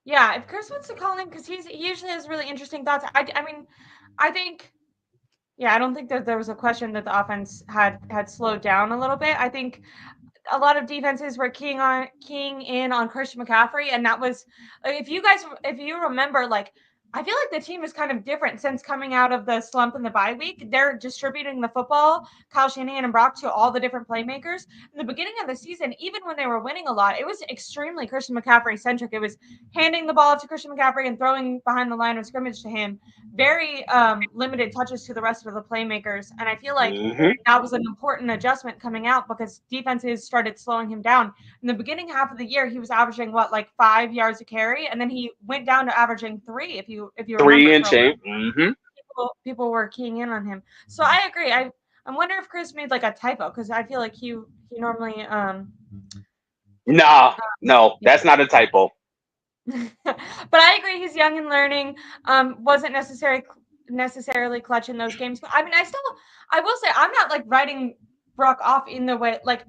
Yeah, if Chris wants to call in, because he usually has really interesting thoughts. I mean, I think, I don't think that there was a question that the offense had slowed down a little bit. I think a lot of defenses were keying in on Christian McCaffrey, and that was, if you remember, like, I feel like the team is kind of different since coming out of the slump in the bye week. They're distributing the football, Kyle Shanahan and Brock, to all the different playmakers. In the beginning of the season, even when they were winning a lot, it was extremely Christian McCaffrey centric. It was handing the ball to Christian McCaffrey and throwing behind the line of scrimmage to him. Very limited touches to the rest of the playmakers. And I feel like that was an important adjustment coming out because defenses started slowing him down. In the beginning half of the year, he was averaging like 5 yards a carry, and then he went down to averaging 3. If you 3 and change. People were keying in on him. So I agree. I wonder if Chris made like a typo because I feel like he normally No, that's not a typo. But I agree, he's young and learning. Wasn't necessarily clutch in those games. But I mean, I will say I'm not like writing Brock off in the way like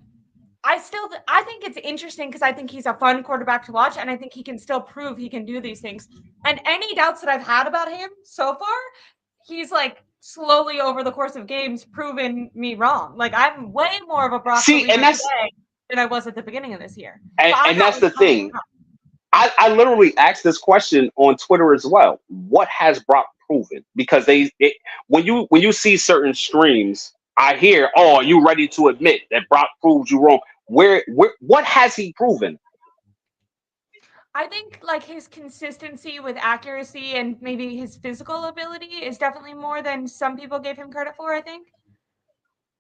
I think it's interesting because I think he's a fun quarterback to watch, and I think he can still prove he can do these things. And any doubts that I've had about him so far, he's like slowly over the course of games proven me wrong. Like I'm way more of a Brock believer today than I was at the beginning of this year. And that's the thing. I literally asked this question on Twitter as well. What has Brock proven? Because when you see certain streams, I hear, "Oh, are you ready to admit that Brock proves you wrong?" What has he proven? I think like his consistency with accuracy and maybe his physical ability is definitely more than some people gave him credit for. I think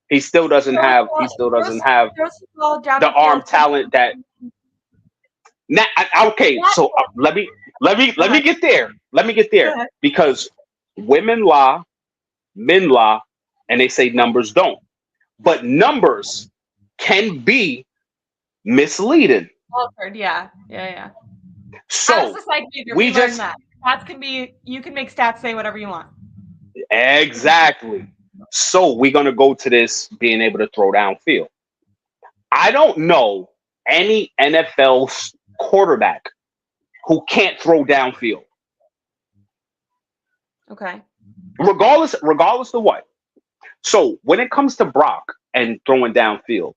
he still doesn't have the arm talent that. Now, okay, so let me get there. Let me get there because women lie, men lie, and they say numbers don't. But numbers can be misleading. Altered, yeah, yeah, yeah. As So a psych major, we we learned just that stats can be. You can make stats say whatever you want. exactly. So we're gonna go to this being able to throw downfield. I don't know any NFL quarterback who can't throw downfield, Okay. regardless of what. So when it comes to Brock and throwing downfield,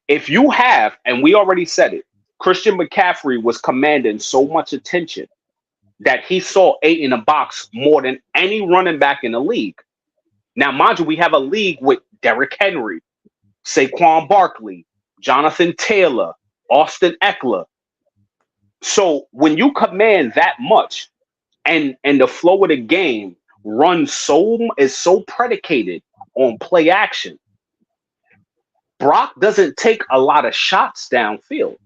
if you have, and we already said it, Christian McCaffrey was commanding so much attention that he saw 8 in the box more than any running back in the league. Now, mind you, we have a league with Derrick Henry, Saquon Barkley, Jonathan Taylor, Austin Eckler. So when you command that much, and the flow of the game is so predicated on play action, Brock doesn't take a lot of shots downfield.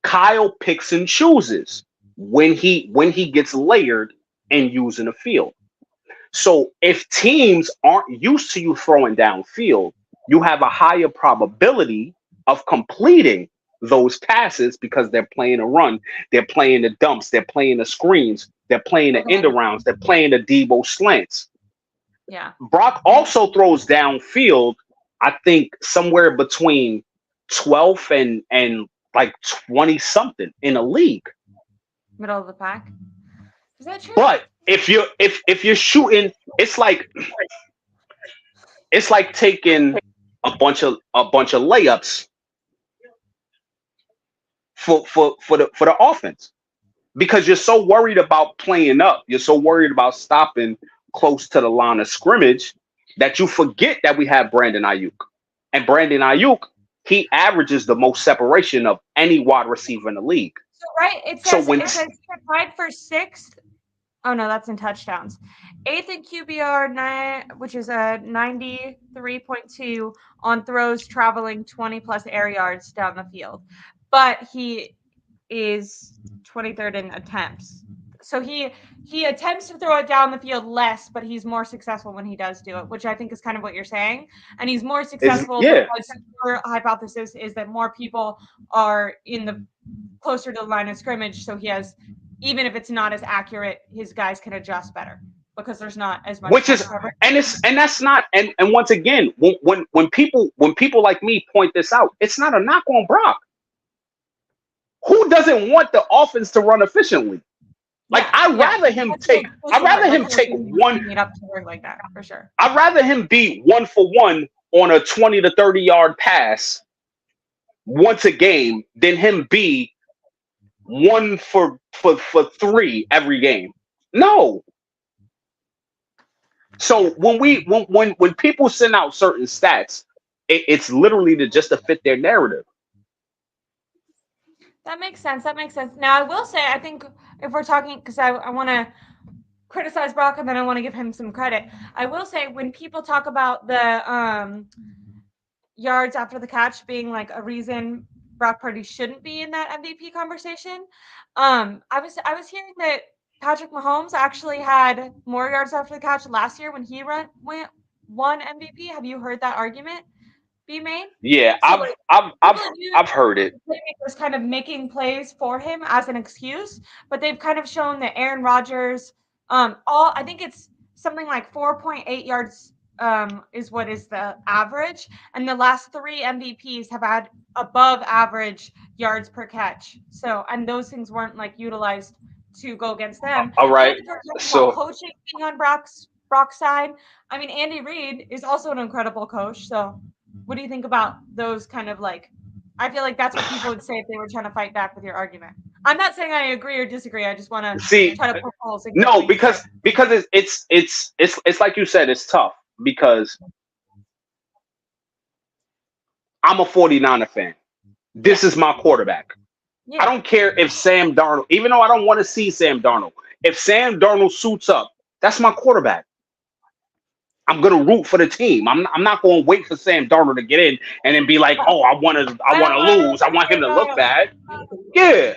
Kyle picks and chooses when he gets layered and using the field. So if teams aren't used to you throwing downfield, you have a higher probability of completing those passes because they're playing a run, they're playing the dumps, they're playing the screens, they're playing the end arounds, they're playing the Debo slants. Yeah. Brock also throws downfield, I think somewhere between 12 and like 20 something in a league. Middle of the pack. Is that true? But if you're shooting, it's like taking a bunch of layups for the offense because you're so worried about playing up, you're so worried about stopping close to the line of scrimmage that you forget that we have Brandon Ayuk. And Brandon Ayuk, he averages the most separation of any wide receiver in the league. So right, it says tied for 6th. Oh no, that's in touchdowns. 8th in QBR, which is a 93.2 on throws traveling 20 plus air yards down the field. But he is 23rd in attempts. So he attempts to throw it down the field less, but he's more successful when he does do it, which I think is kind of what you're saying. And he's more successful because your hypothesis is that more people are in the closer to the line of scrimmage. So he has, even if it's not as accurate, his guys can adjust better because there's not as much. Which is and that's not and once again, when people like me point this out, it's not a knock on Brock. Who doesn't want the offense to run efficiently? Like I'd rather him take one it up to work like that for sure. I'd rather him be 1 for 1 on a 20 to 30 yard pass once a game than him be 1 for 3 every game. No. So when people send out certain stats, it's literally to fit their narrative. That makes sense. Now, I will say, I think if we're talking, because I want to criticize Brock and then I want to give him some credit. I will say when people talk about the yards after the catch being like a reason Brock Purdy shouldn't be in that MVP conversation, I was hearing that Patrick Mahomes actually had more yards after the catch last year when he won MVP. Have you heard that argument be made? Yeah, So, I've heard it. Was kind of making plays for him as an excuse, but they've kind of shown that Aaron Rodgers, I think it's something like 4.8 yards is what is the average, and the last 3 MVPs have had above average yards per catch. So, and those things weren't like utilized to go against them. All right. So coaching being on Brock's side, I mean, Andy Reid is also an incredible coach. So, what do you think about those kind of like? I feel like that's what people would say if they were trying to fight back with your argument. I'm not saying I agree or disagree. I just want to try to poke holes. No, because it's like you said, it's tough because I'm a 49er fan. This is my quarterback. Yeah. I don't care if Sam Darnold, even though I don't want to see Sam Darnold, if Sam Darnold suits up, that's my quarterback. I'm gonna root for the team. I'm not gonna wait for Sam Darnold to get in and then be like, oh, I want to lose. I want him to look bad. Yeah,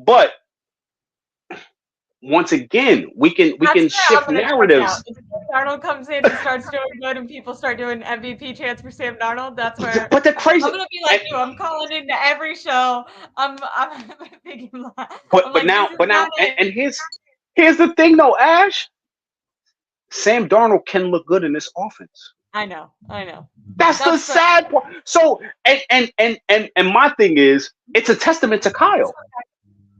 but once again, we can That's where shift I'm gonna check out. narratives. If Sam Darnold comes in and starts doing good, and people start doing MVP chants for Sam Darnold, that's where But the I'm crazy, gonna be like you. I'm calling into every show. I'm thinking, I'm but like, this now, is not it. and here's the thing though, Ash. Sam Darnold can look good in this offense. I know. That's the That's the sad part. So, and my thing is, it's a testament to Kyle.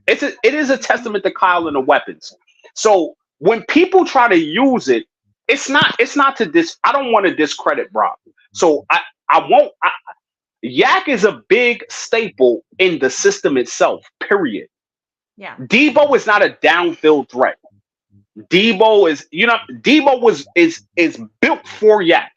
It is a testament to Kyle and the weapons. So when people try to use it, it's not to dis. I don't want to discredit Brock. So I won't. Yak is a big staple in the system itself. Period. yeah. Debo is not a downfield threat. Debo is built for Yak.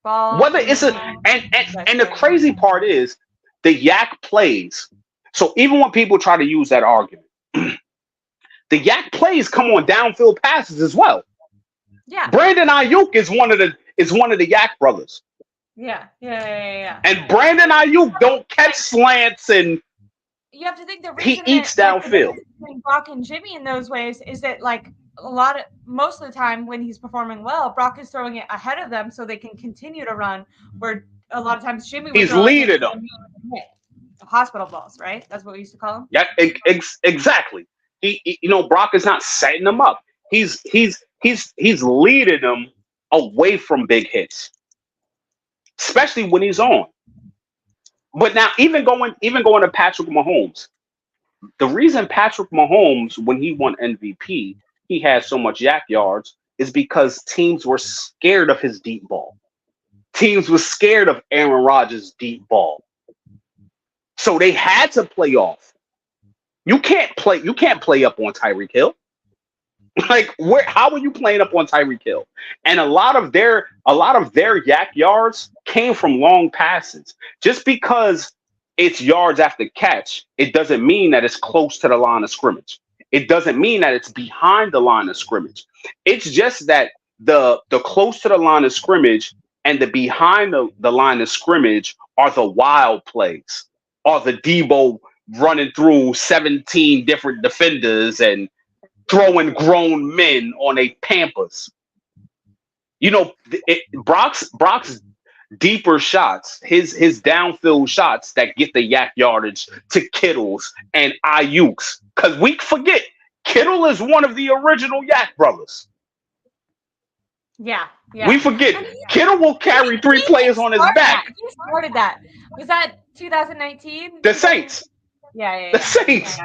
Ball. Whether it's a and the crazy part is the Yak plays. So even when people try to use that argument, the Yak plays come on downfield passes as well. Yeah. Brandon Ayuk is one of the Yak brothers. Yeah. And Brandon Ayuk don't catch slants and You have to think the he reason eats that, like, the downfield. difference between Brock and Jimmy in those ways is that, like, most of the time when he's performing well, Brock is throwing it ahead of them so they can continue to run. Where a lot of times Jimmy would He's throw it leading and them. hit. Hospital balls, right? That's what we used to call them. Yeah, exactly. Brock is not setting them up. He's leading them away from big hits, especially when he's on. But now, even going to Patrick Mahomes, the reason Patrick Mahomes, when he won MVP, he had so much yak yards is because teams were scared of his deep ball. Teams were scared of Aaron Rodgers' deep ball. So they had to play off. You can't play up on Tyreek Hill. Like, how are you playing up on Tyreek Hill? And a lot of their yak yards came from long passes. Just because it's yards after catch, it doesn't mean that it's close to the line of scrimmage. It doesn't mean that it's behind the line of scrimmage. It's just that the close to the line of scrimmage and the behind the line of scrimmage are the wild plays, are the Debo running through 17 different defenders and throwing grown men on a Pampers. Brock's deeper shots, his downfield shots that get the yak yardage to Kittle's and Ayuk's. Because we forget, Kittle is one of the original Yak brothers. Yeah. We forget, Kittle will carry three players on his back. Who started that? Was that 2019? The Saints. Yeah. The Saints.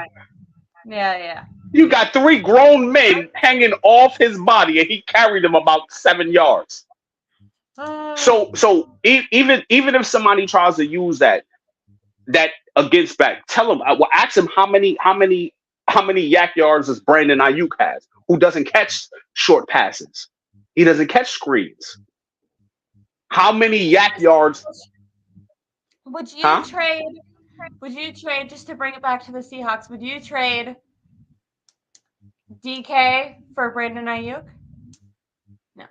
Yeah. You got three grown men hanging off his body, and he carried them about 7 yards. So even if somebody tries to use that against back, tell him. Ask him how many yak yards does Brandon Ayuk has, who doesn't catch short passes. He doesn't catch screens. How many yak yards? Would you trade? Just to bring it back to the Seahawks? Would you trade DK for Brandon Ayuk? No.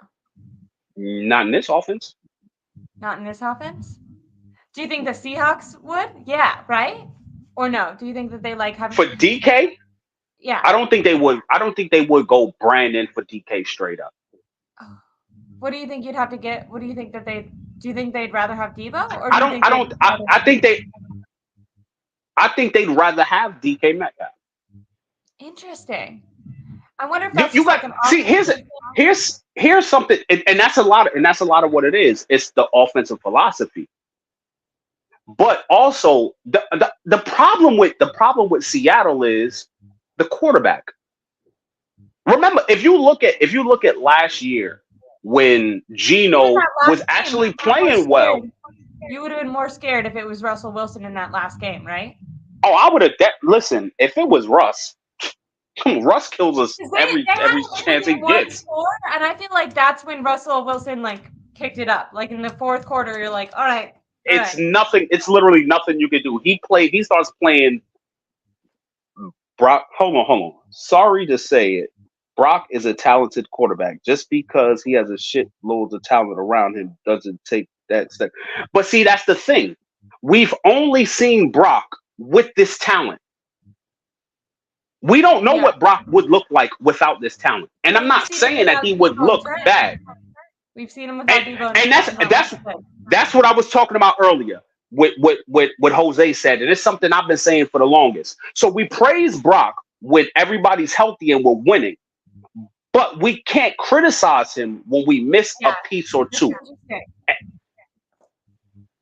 Not in this offense. Not in this offense? Do you think the Seahawks would? Yeah, right? Or no? Do you think that they like having for DK? Yeah. I don't think they would. I don't think they would go Brandon for DK straight up. What do you think you'd have to get? What do you think that do you think they'd rather have Debo? Or I think they'd rather have DK Metcalf. Interesting. I wonder if that's here's something, and that's a lot of what it is. It's the offensive philosophy. But also the problem with Seattle is the quarterback. Remember, if you look at last year when Geno was actually playing well, you would have been more scared if it was Russell Wilson in that last game, right? Oh, I would have. Listen, if it was Russ kills us every chance he gets. And I feel like that's when Russell Wilson kicked it up. Like in the fourth quarter, you're like, all right. Nothing. It's literally nothing you can do. He starts playing. Brock, hold on. Sorry to say it. Brock is a talented quarterback. Just because he has a shitloads of talent around him doesn't take that step. But see, that's the thing. We've only seen Brock with this talent. We don't know Yeah. what Brock would look like without this talent. And But I'm we've not seen him saying that without he would Debo and look Trent. bad. We've seen him And without Debo and and Trent. that's Is what I'm that's saying. that's what I was talking about earlier with what Jose said. And it's something I've been saying for the longest. So we praise Brock when everybody's healthy and we're winning, but we can't criticize him when we miss a Yeah. piece or That's two. interesting.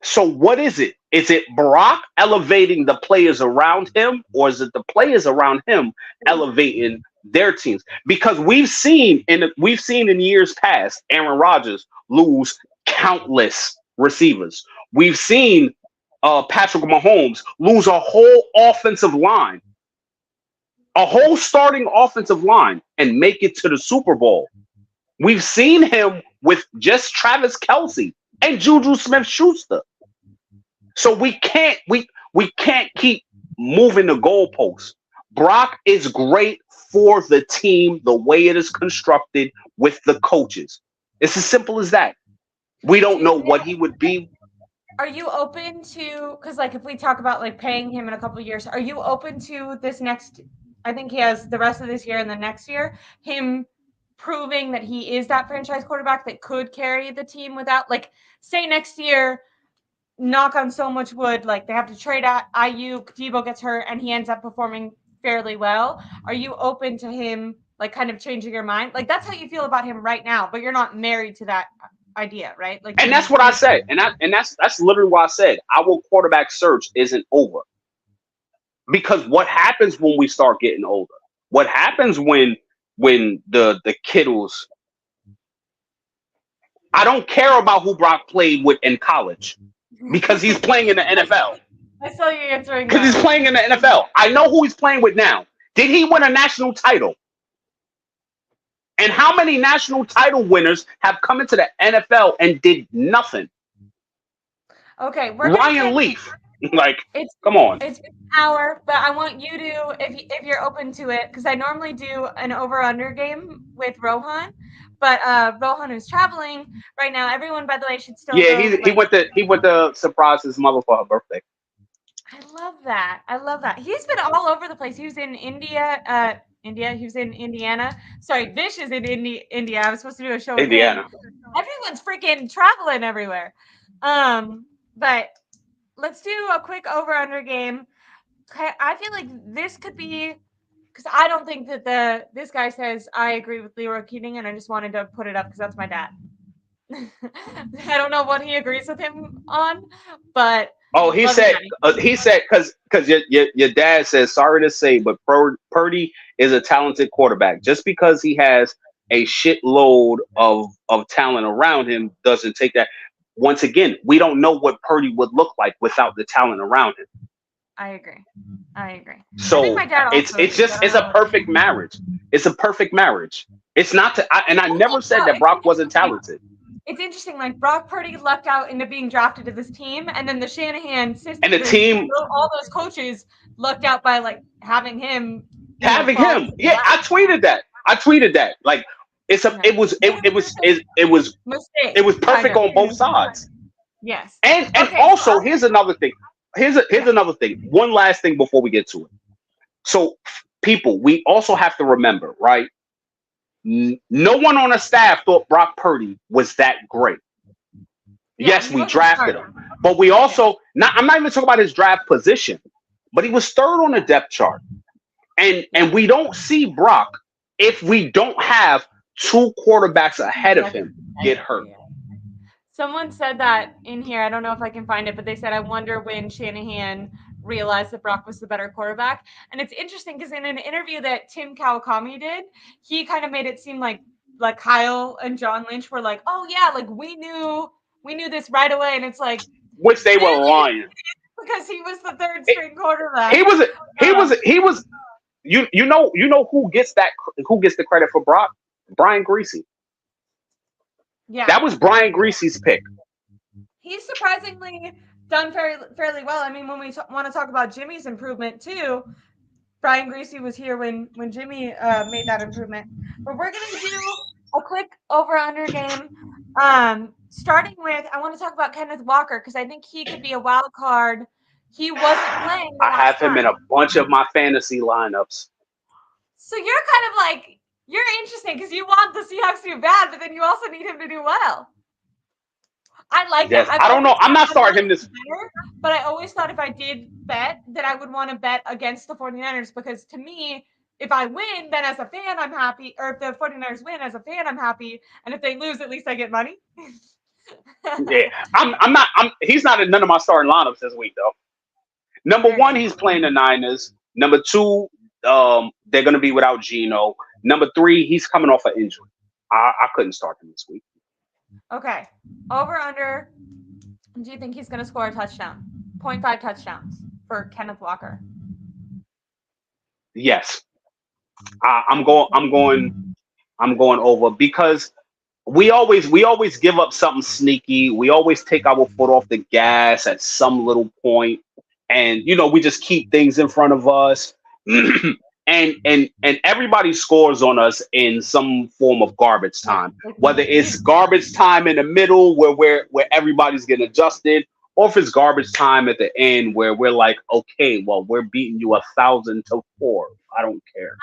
So what is it? Is it Brock elevating the players around him, or is it the players around him elevating their teams? Because we've seen in years past Aaron Rodgers lose countless receivers. We've seen Patrick Mahomes lose a whole offensive line, a whole starting offensive line, and make it to the Super Bowl. We've seen him with just Travis Kelsey and Juju Smith-Schuster. So we can't keep moving the goalposts. Brock is great for the team the way it is constructed with the coaches. It's as simple as that. We Do don't you know think? what he would be. Are you open to? Because like if we talk about like paying him in a couple of years, are you open to this next? I think he has the rest of this year and the next year. Him proving that he is that franchise quarterback that could carry the team without like say next year knock on so much wood, like they have to trade out Ayuk, Debo gets hurt, and he ends up performing fairly well. Are you open to him like kind of changing your mind? Like that's how you feel about him right now, but you're not married to that idea, right? Like And that's what I said. And that's literally what I said. Our quarterback search isn't over. Because what happens when we start getting older? What happens when the Kittles, I don't care about who Brock played with in college because he's playing in the NFL. I saw you answering Because he's that. playing in the NFL. I know who he's playing with now. Did he win a national title? And how many national title winners have come into the NFL and did nothing? Okay, we're gonna Ryan transition. Leaf. Like, It's come on. it's been an hour, but I want you to, if you're open to it, because I normally do an over/under game with Rohan, but Rohan is traveling right now. Everyone, by the way, should still Yeah, go he like. he went to surprise his mother for her birthday. I love that. I love that. He's been all over the place. He was in India. India. He was in Indiana. Sorry, Vish is in India. I was supposed to do a show with him. Indiana. Everyone's freaking traveling everywhere. But let's do a quick over/under game. I feel like this could be because I don't think that this guy says I agree with Leroy Keating, and I just wanted to put it up because that's my dad. I don't know what he agrees with him on, but Oh, love you, Daddy. he said because your dad says sorry to say, but Purdy is a talented quarterback. Just because he has a shitload of talent around him doesn't take that. Once again, we don't know what Purdy would look like without the talent around him. I agree. I agree. I think So my dad also it's agrees. I just don't it's a know. perfect marriage. It's a perfect marriage. It's not and I never said No, that Brock wasn't interesting. talented. It's interesting. Like Brock Purdy lucked out into being drafted to this team, and then the Shanahan And the system, team all those coaches lucked out by like having him, having fall him. into their Yeah, lap. I tweeted that. Like it's a Yeah. it was it, it was it was Mistake, it was kind perfect of. on both sides. Yes. And Okay. also here's another thing. Here's Yeah. another thing. One last thing before we get to it. So people, we also have to remember, right? No one on the staff thought Brock Purdy was that great. Yeah, Yes, he we wasn't drafted starting. him, but we also not. I'm not even talking about his draft position, but he was third on the depth chart, and we don't see Brock if we don't have two quarterbacks ahead of him get hurt. Someone said that in here. I don't know if I can find it, but they said, I wonder when Shanahan realized that Brock was the better quarterback. And it's interesting because in an interview that Tim Kawakami did, he kind of made it seem like Kyle and John Lynch were like, oh yeah, like we knew this right away. And it's like, Which they were really? lying. Because he was the third string quarterback. He was. You know who gets the credit for Brock? Brian Greasy. Yeah. That was Brian Greasy's pick. He's surprisingly done fairly well. I mean, when we want to talk about Jimmy's improvement too, Brian Greasy was here when Jimmy made that improvement. But we're gonna do a quick over/under game. Starting with, I want to talk about Kenneth Walker because I think he could be a wild card. He wasn't playing the I have last him in time. a bunch of my fantasy lineups. So you're kind of like, you're interesting because you want the Seahawks to do bad, but then you also need him to do well. I like that. Yes, I don't know. I'm not I've starting always him this. better, but I always thought if I did bet that I would want to bet against the 49ers because to me, if I win, then as a fan, I'm happy. Or if the 49ers win as a fan, I'm happy. And if they lose, at least I get money. Yeah, I'm not. He's not in none of my starting lineups this week though. Number Fair one, enough. he's playing the Niners. Number two, they're going to be without Geno. Number three, he's coming off an injury. I couldn't start him this week. Okay. Over under. Do you think he's going to score a touchdown? 0.5 touchdowns for Kenneth Walker. Yes, I'm going. I'm going over because we always give up something sneaky. We always take our foot off the gas at some little point, and we just keep things in front of us. and everybody scores on us in some form of garbage time, whether it's garbage time in the middle where everybody's getting adjusted, or if it's garbage time at the end where we're like, okay, well, we're beating you 1,000-4. I don't care.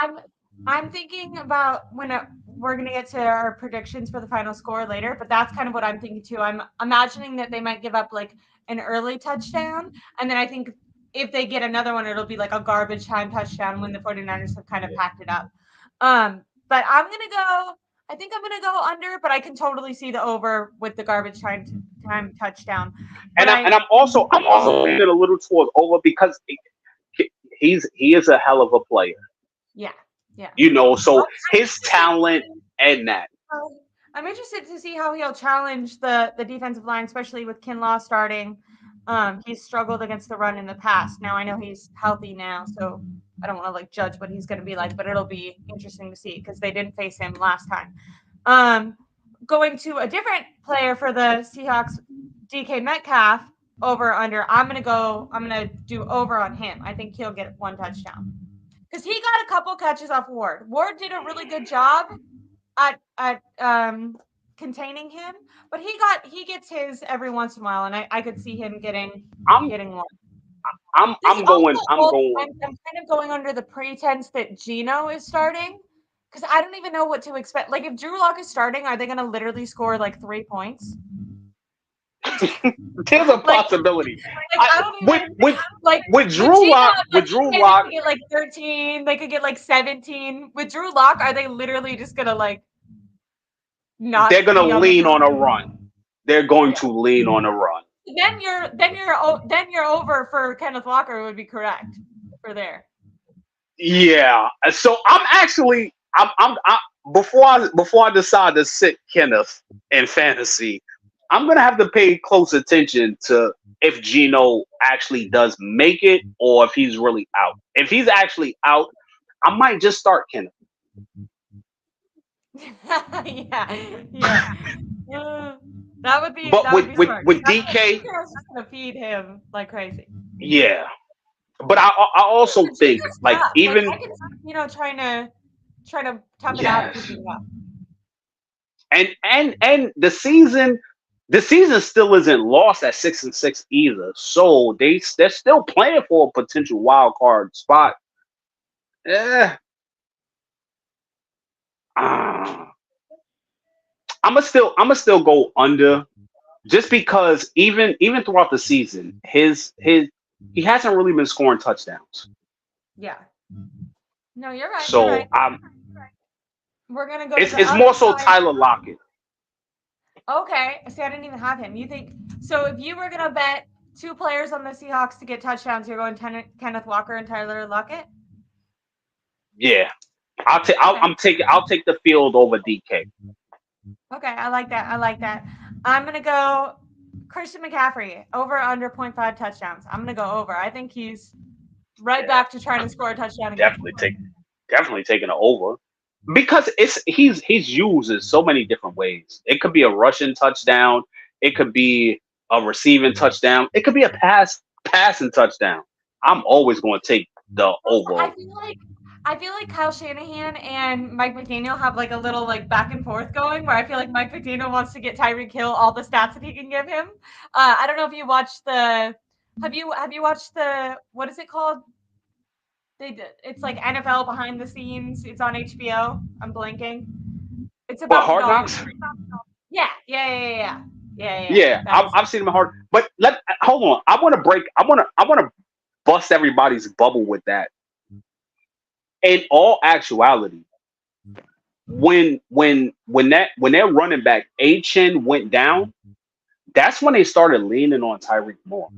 I'm thinking about when we're going to get to our predictions for the final score later, but that's kind of what I'm thinking too. I'm imagining that they might give up like an early touchdown, and then I think if they get another one, it'll be like a garbage time touchdown when the 49ers have kind of packed it up. But I think I'm going to go under, but I can totally see the over with the garbage time touchdown. But I'm also leaning a little towards over because he is a hell of a player. Yeah. Yeah. So his talent and that. I'm interested to see how he'll challenge the defensive line, especially with Kinlaw starting. He's struggled against the run in the past. Now I know he's healthy now, so I don't want to like judge what he's going to be like, but it'll be interesting to see because they didn't face him last time. Going to a different player for the Seahawks, DK Metcalf, over under. I'm gonna do over on him. I think he'll get one touchdown. Because he got a couple catches off Ward. Ward did a really good job at containing him, but he gets his every once in a while, and I could see him getting one. I'm going. I'm kind of going under the pretense that Geno is starting because I don't even know what to expect. Like if Drew Lock is starting, are they going to literally score like 3 points? There's a possibility. With Drew Lock, they could get like 13. They could get like 17. With Drew Lock, are they literally just gonna like not? They're gonna lean on a run. They're going to lean on a run. Then you're over for Kenneth Walker would be correct for there. Yeah. So I'm before I decide to sit Kenneth in fantasy, I'm going to have to pay close attention to if Geno actually does make it or if he's really out. If he's actually out, I might just start Kenneth. Yeah. That would be. But that would be smart. with DK, I was just going to feed him like crazy. Yeah. But I also think like even like, I can, trying to tough it out. And the season still isn't lost at 6-6 either. So they're still playing for a potential wild card spot. I'ma still go under just because even throughout the season, he hasn't really been scoring touchdowns. Yeah. No, you're right. So you're right. We're gonna go. It's more so Tyler Lockett. Okay. See, I didn't even have him. You think so? If you were gonna bet 2 players on the Seahawks to get touchdowns, you're going Kenneth Walker and Tyler Lockett? Yeah. I'll take the field over DK. Okay, I like that. I'm gonna go Christian McCaffrey over under 0.5 touchdowns. I'm gonna go over. I think he's right back to trying to score a touchdown again. Definitely taking it over. Because he's used in so many different ways. It could be a rushing touchdown, it could be a receiving touchdown, it could be a passing touchdown. I'm always going to take the over. I feel like Kyle Shanahan and Mike McDaniel have like a little like back and forth going where I feel like Mike McDaniel wants to get Tyreek Hill all the stats that he can give him. I don't know if you watched have you watched what is it called? They did. It's like NFL behind the scenes. It's on HBO. I'm blanking. It's But about the Hard Dolphins. Knocks. Yeah. Yeah, That's I've seen him in Hard. But hold on. I want to break. I want to bust everybody's bubble with that. In all actuality, when their running back Achin went down, that's when they started leaning on Tyreek more.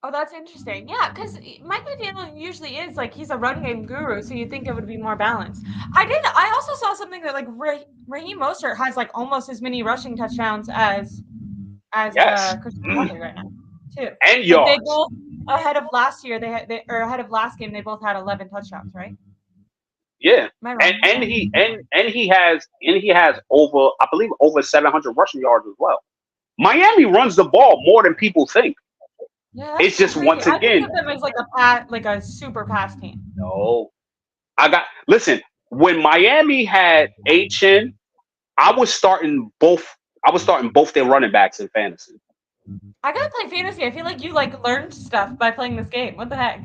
oh, that's interesting. Yeah, because Mike McDaniel usually is like he's a run game guru, so you think it would be more balanced. I also saw something that like Raheem Mostert has like almost as many rushing touchdowns as Yes, Christian McCaffrey right now too. and Like they yards. both ahead of last year. Or ahead of last game. They both had 11 touchdowns, right? Yeah, Am I and wrong? and he and he has over, I believe, over 700 rushing yards as well. Miami runs the ball more than people think. Yeah, that's It's so just crazy. once I think again, of them as like a super pass team. no. Listen, when Miami had Achin, I was starting both. I was starting both their running backs in fantasy. I gotta play fantasy. I feel like you like learned stuff by playing this game. What the heck?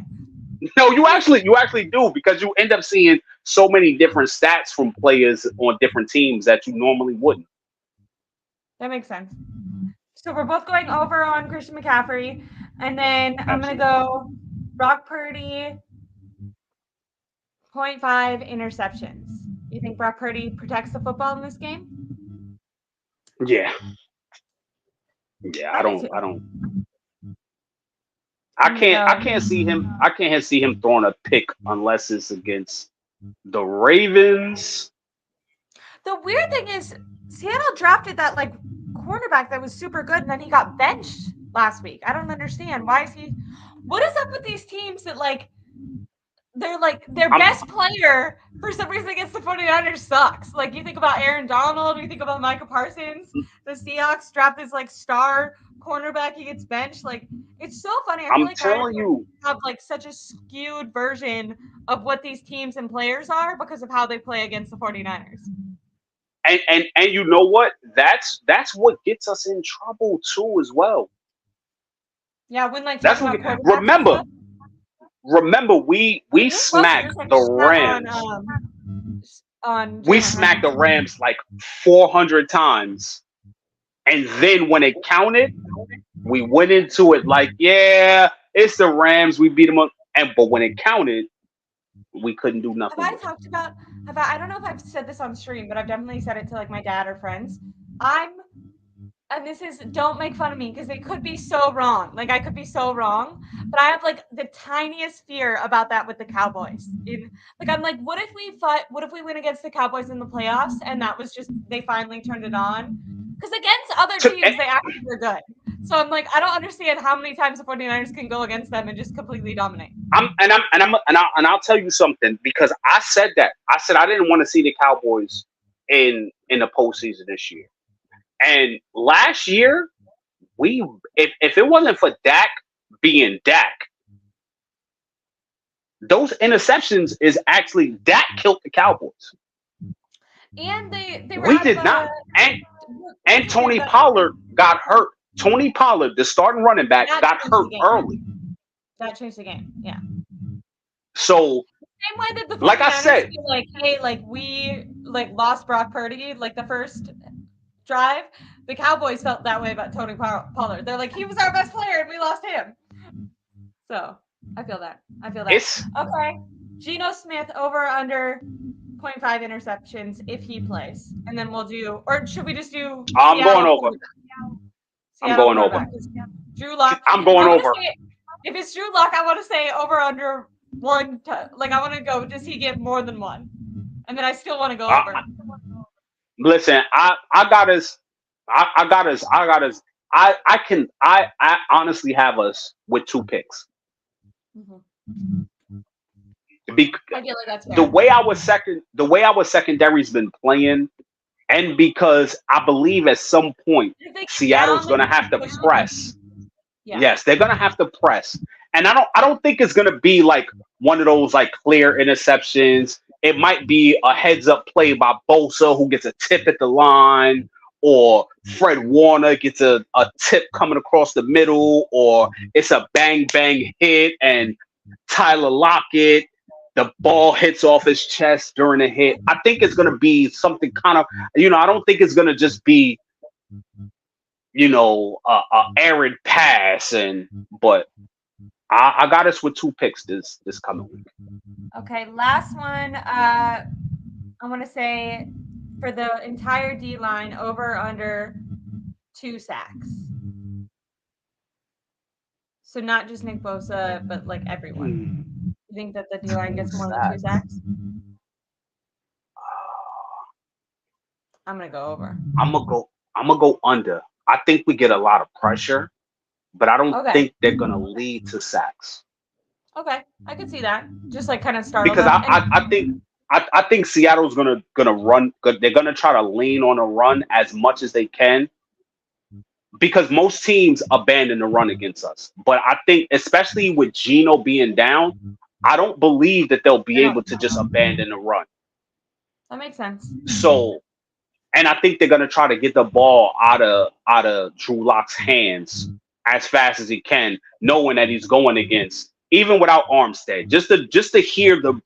No, you actually do, because you end up seeing so many different stats from players on different teams that you normally wouldn't. That makes sense. So we're both going over on Christian McCaffrey, and then I'm gonna Absolutely. go Brock Purdy, 0.5 interceptions. You think Brock Purdy protects the football in this game? Yeah, yeah. I do too. I I'm gonna can't. I go. can't see him. I can't see him throwing a pick unless it's against the Ravens. The weird thing is, Seattle drafted that like cornerback that was super good, and then he got benched last week. I don't understand why is he. What is up with these teams that like their I'm. best player for some reason against the 49ers sucks. Like you think about Aaron Donald, you think about Micah Parsons, the Seahawks draft this like star cornerback, he gets benched. Like it's so funny. I feel I'm like I telling you. have like such a skewed version of what these teams and players are because of how they play against the 49ers. And you know what? That's what gets us in trouble too as well. Yeah, when like That's talking what. about quarterbacks and Remember, stuff. remember, we Most of smacked your the sense Rams. on We Jalen smacked the Hurts. Rams like 400 times, and then when it counted, we went into it like, yeah, it's the Rams. We beat them up, but when it counted, we couldn't do Have nothing I with it. talked about I don't know if I've said this on stream, but I've definitely said it to like my dad or friends. I'm and this is don't make fun of me because it could be so wrong. Like I could be so wrong, but I have like the tiniest fear about that with the Cowboys. Like I'm like, what if we fight? What if we win against the Cowboys in the playoffs and that was just they finally turned it on? Because against other And teams, they actually were good. So I'm like, I don't understand how many times the 49ers can go against them and just completely dominate. I'll tell you something, because I said that. I said I didn't want to see the Cowboys in the postseason this year. And last year, if it wasn't for Dak being Dak, those interceptions is actually Dak killed the Cowboys. And they were We out did of not. And forget Tony that Pollard got hurt. Tony Pollard, the starting running back, that got changed the hurt game. early. That changed the game. Yeah. So, Same way that the 49ers like I said, feel like, hey, like we like lost Brock Purdy, like the first drive. The Cowboys felt that way about Tony Pollard. They're like, he was our best player and we lost him. So I feel that. it's Okay. Geno Smith over under 0.5 interceptions if he plays. And then we'll do, or should we just do I'm going over. I'm Seattle going over. quarterback? Drew Lock. I'm going over. If it's Drew Lock, I want to say over under one. Like I want to go. Does he get more than one? And then I still want to go over. Listen, I got us. I honestly have us with 2 picks. Mm-hmm. I feel like that's fair. The way our secondary's been playing, and because I believe at some point Seattle's going to have to press. Yeah. Yes, they're going to have to press. And I don't think it's going to be like one of those like clear interceptions. It might be a heads up play by Bosa, who gets a tip at the line, or Fred Warner gets a tip coming across the middle, or it's a bang bang hit and Tyler Lockett, the ball hits off his chest during the hit. I think it's going to be something kind of, I don't think it's going to just be, a arid pass. But I got us with 2 picks this coming week. Okay, last one. I want to say for the entire D line, over under 2 sacks. So not just Nick Bosa, but like everyone. You think that the D line gets more than 2 sacks? I'm gonna go over. I'm gonna go under. I think we get a lot of pressure, but I don't think they're gonna lead to sacks. Okay, I could see that. Just like kind of startle Because them. I think Seattle's gonna run. They're gonna try to lean on a run as much as they can, because most teams abandon the run against us. But I think, especially with Geno being down, I don't believe that they'll be able to just abandon the run. That makes sense. So, and I think they're gonna try to get the ball out of Drew Lock's hands as fast as he can, knowing that he's going against, even without Armstead, just to hear the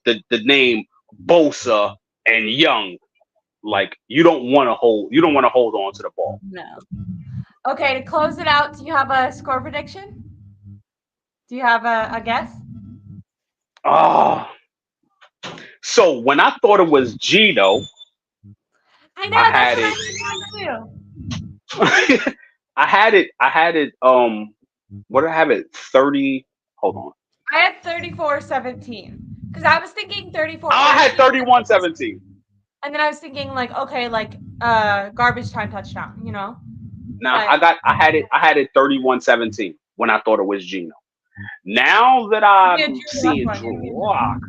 name Bosa and Young, like you don't want to hold on to the ball. No. Okay, to close it out, do you have a score prediction? Do you have a guess? So when I thought it was Geno, I know that's what I too. I had it. What did I have it? 30. Hold on. I had 34-17 because I was thinking 34. I had 31-17. And then I was thinking garbage time touchdown, Now I had it 31-17 when I thought it was Geno. Now that I'm seeing Drew Lock,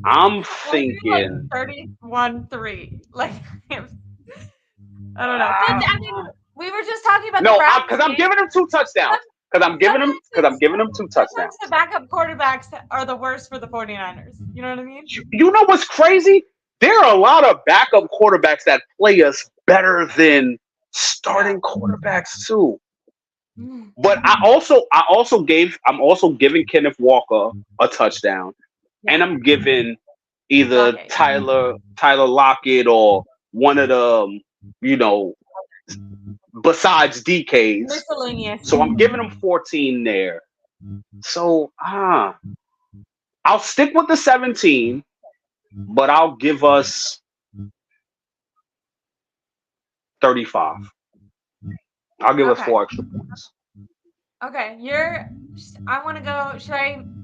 I'm thinking 31-3. Like I don't know. I mean, we were just talking about because I'm giving him 2 touchdowns. Because I'm giving him 2 touchdowns. The backup quarterbacks are the worst for the 49ers. You know what I mean? You know what's crazy? There are a lot of backup quarterbacks that play us better than starting quarterbacks too. But I'm also giving Kenneth Walker a touchdown, and I'm giving either Tyler Lockett or one of the besides DKs. Miscellaneous. So I'm giving them 14 there. So I'll stick with the 17, but I'll give us 35. I'll give us 4 extra points. Okay, I want to go. Should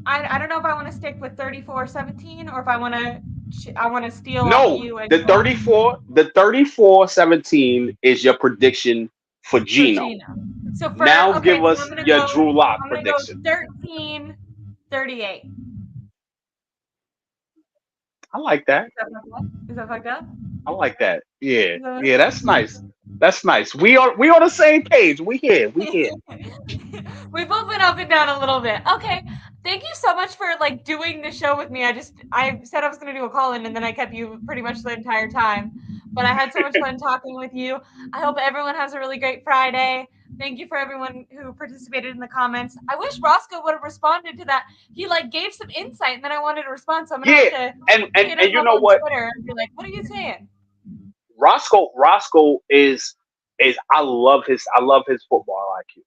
I don't know if I want to stick with 34-17 or if I want to steal off you. The 34-17 is your prediction for Geno. So give us your Drew Lock prediction. 13-38. I like that. Is that fucked up? I like that. Yeah, that's nice. That's nice. We on the same page. We here. We've both been up and down a little bit. Okay. Thank you so much for doing the show with me. I said I was going to do a call-in and then I kept you pretty much the entire time. But I had so much fun talking with you. I hope everyone has a really great Friday. Thank you for everyone who participated in the comments. I wish Roscoe would have responded to that. He gave some insight and then I wanted to respond. So I'm going to have to and you know what? Twitter and be like, what are you saying? Roscoe is I love his football IQ.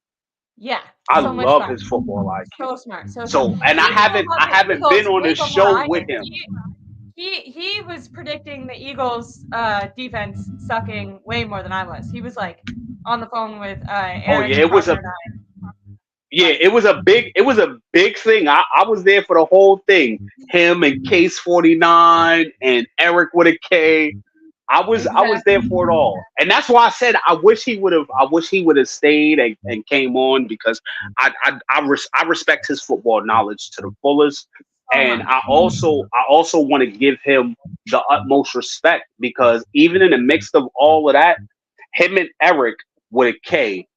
Yeah, I love his football IQ. So smart. So and I haven't been on this show with him. He was predicting the Eagles' defense sucking way more than I was. He was on the phone with Eric. It was a big thing. I was there for the whole thing. Him and Case 49 and Eric with a K. I was there for it all, and that's why I said I wish he would have stayed and came on, because I respect his football knowledge to the fullest, and I also want to give him the utmost respect, because even in the mix of all of that, him and Eric with a K,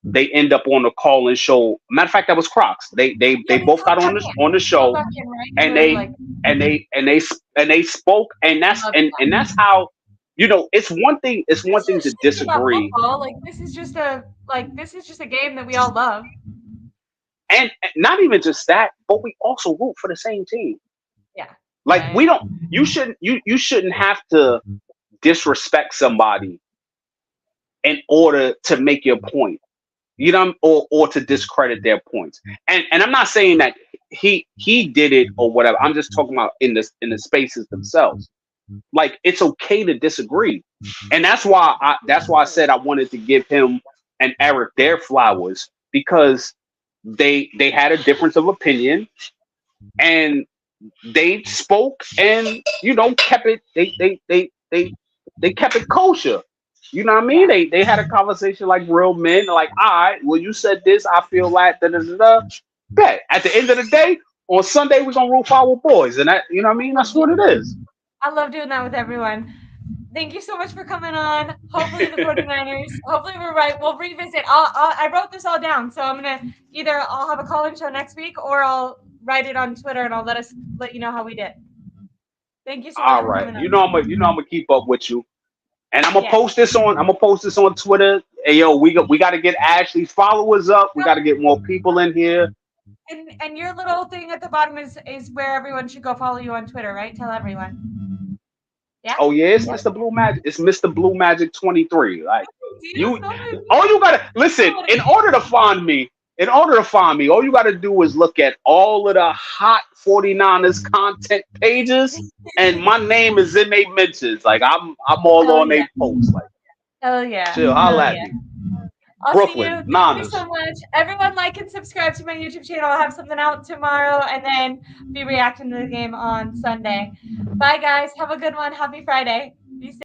they end up on the call-in show. Matter of fact, that was Crocs. They both got on the show, and they spoke, and that's how. It's one thing to disagree. This is just a game that we all love. And not even just that, but we also root for the same team. Yeah. Like Yeah. we don't. You shouldn't have to disrespect somebody in order to make your point. You know, or to discredit their points. And I'm not saying that he did it or whatever. I'm just talking about in the spaces themselves. Like it's okay to disagree, and that's why I said I wanted to give him and Eric their flowers because they had a difference of opinion and they spoke and kept it they kept it kosher. You know what I mean? Yeah. They had a conversation like real men, like, all right, well, you said this, I feel like da da da da. Bet. At the end of the day, on Sunday we're gonna root for our boys, and that you know what I mean? That's what it is. I love doing that with everyone. Thank you so much for coming on. Hopefully the 49ers. Hopefully we're right. We'll revisit. I wrote this all down, so I'm gonna either I'll have a call-in show next week or I'll write it on Twitter and I'll let you know how we did. Thank you so much All for right. coming You on. know I'm gonna keep up with you. And Yeah. I'm gonna post this on Twitter. Hey yo, we gotta get Ashley's followers up. We gotta get more people in here. And your little thing at the bottom is where everyone should go follow you on Twitter, right? Tell everyone. Yeah. Oh yeah, it's Mr. Blue Magic. It's Mr. Blue Magic 23. Like See, you, so many all you gotta people listen. wanna In order to find me, all you gotta do is look at all of the hot 49ers content pages, and my name is in their mentions. Like I'm all Hell on yeah. their posts. Like Hell yeah. chill, Hell holla at yeah. me. I'll see you. Brooklyn Thank you Niners. so much. Everyone like and subscribe to my YouTube channel. I'll have something out tomorrow and then be reacting to the game on Sunday. Bye guys. Have a good one. Happy Friday.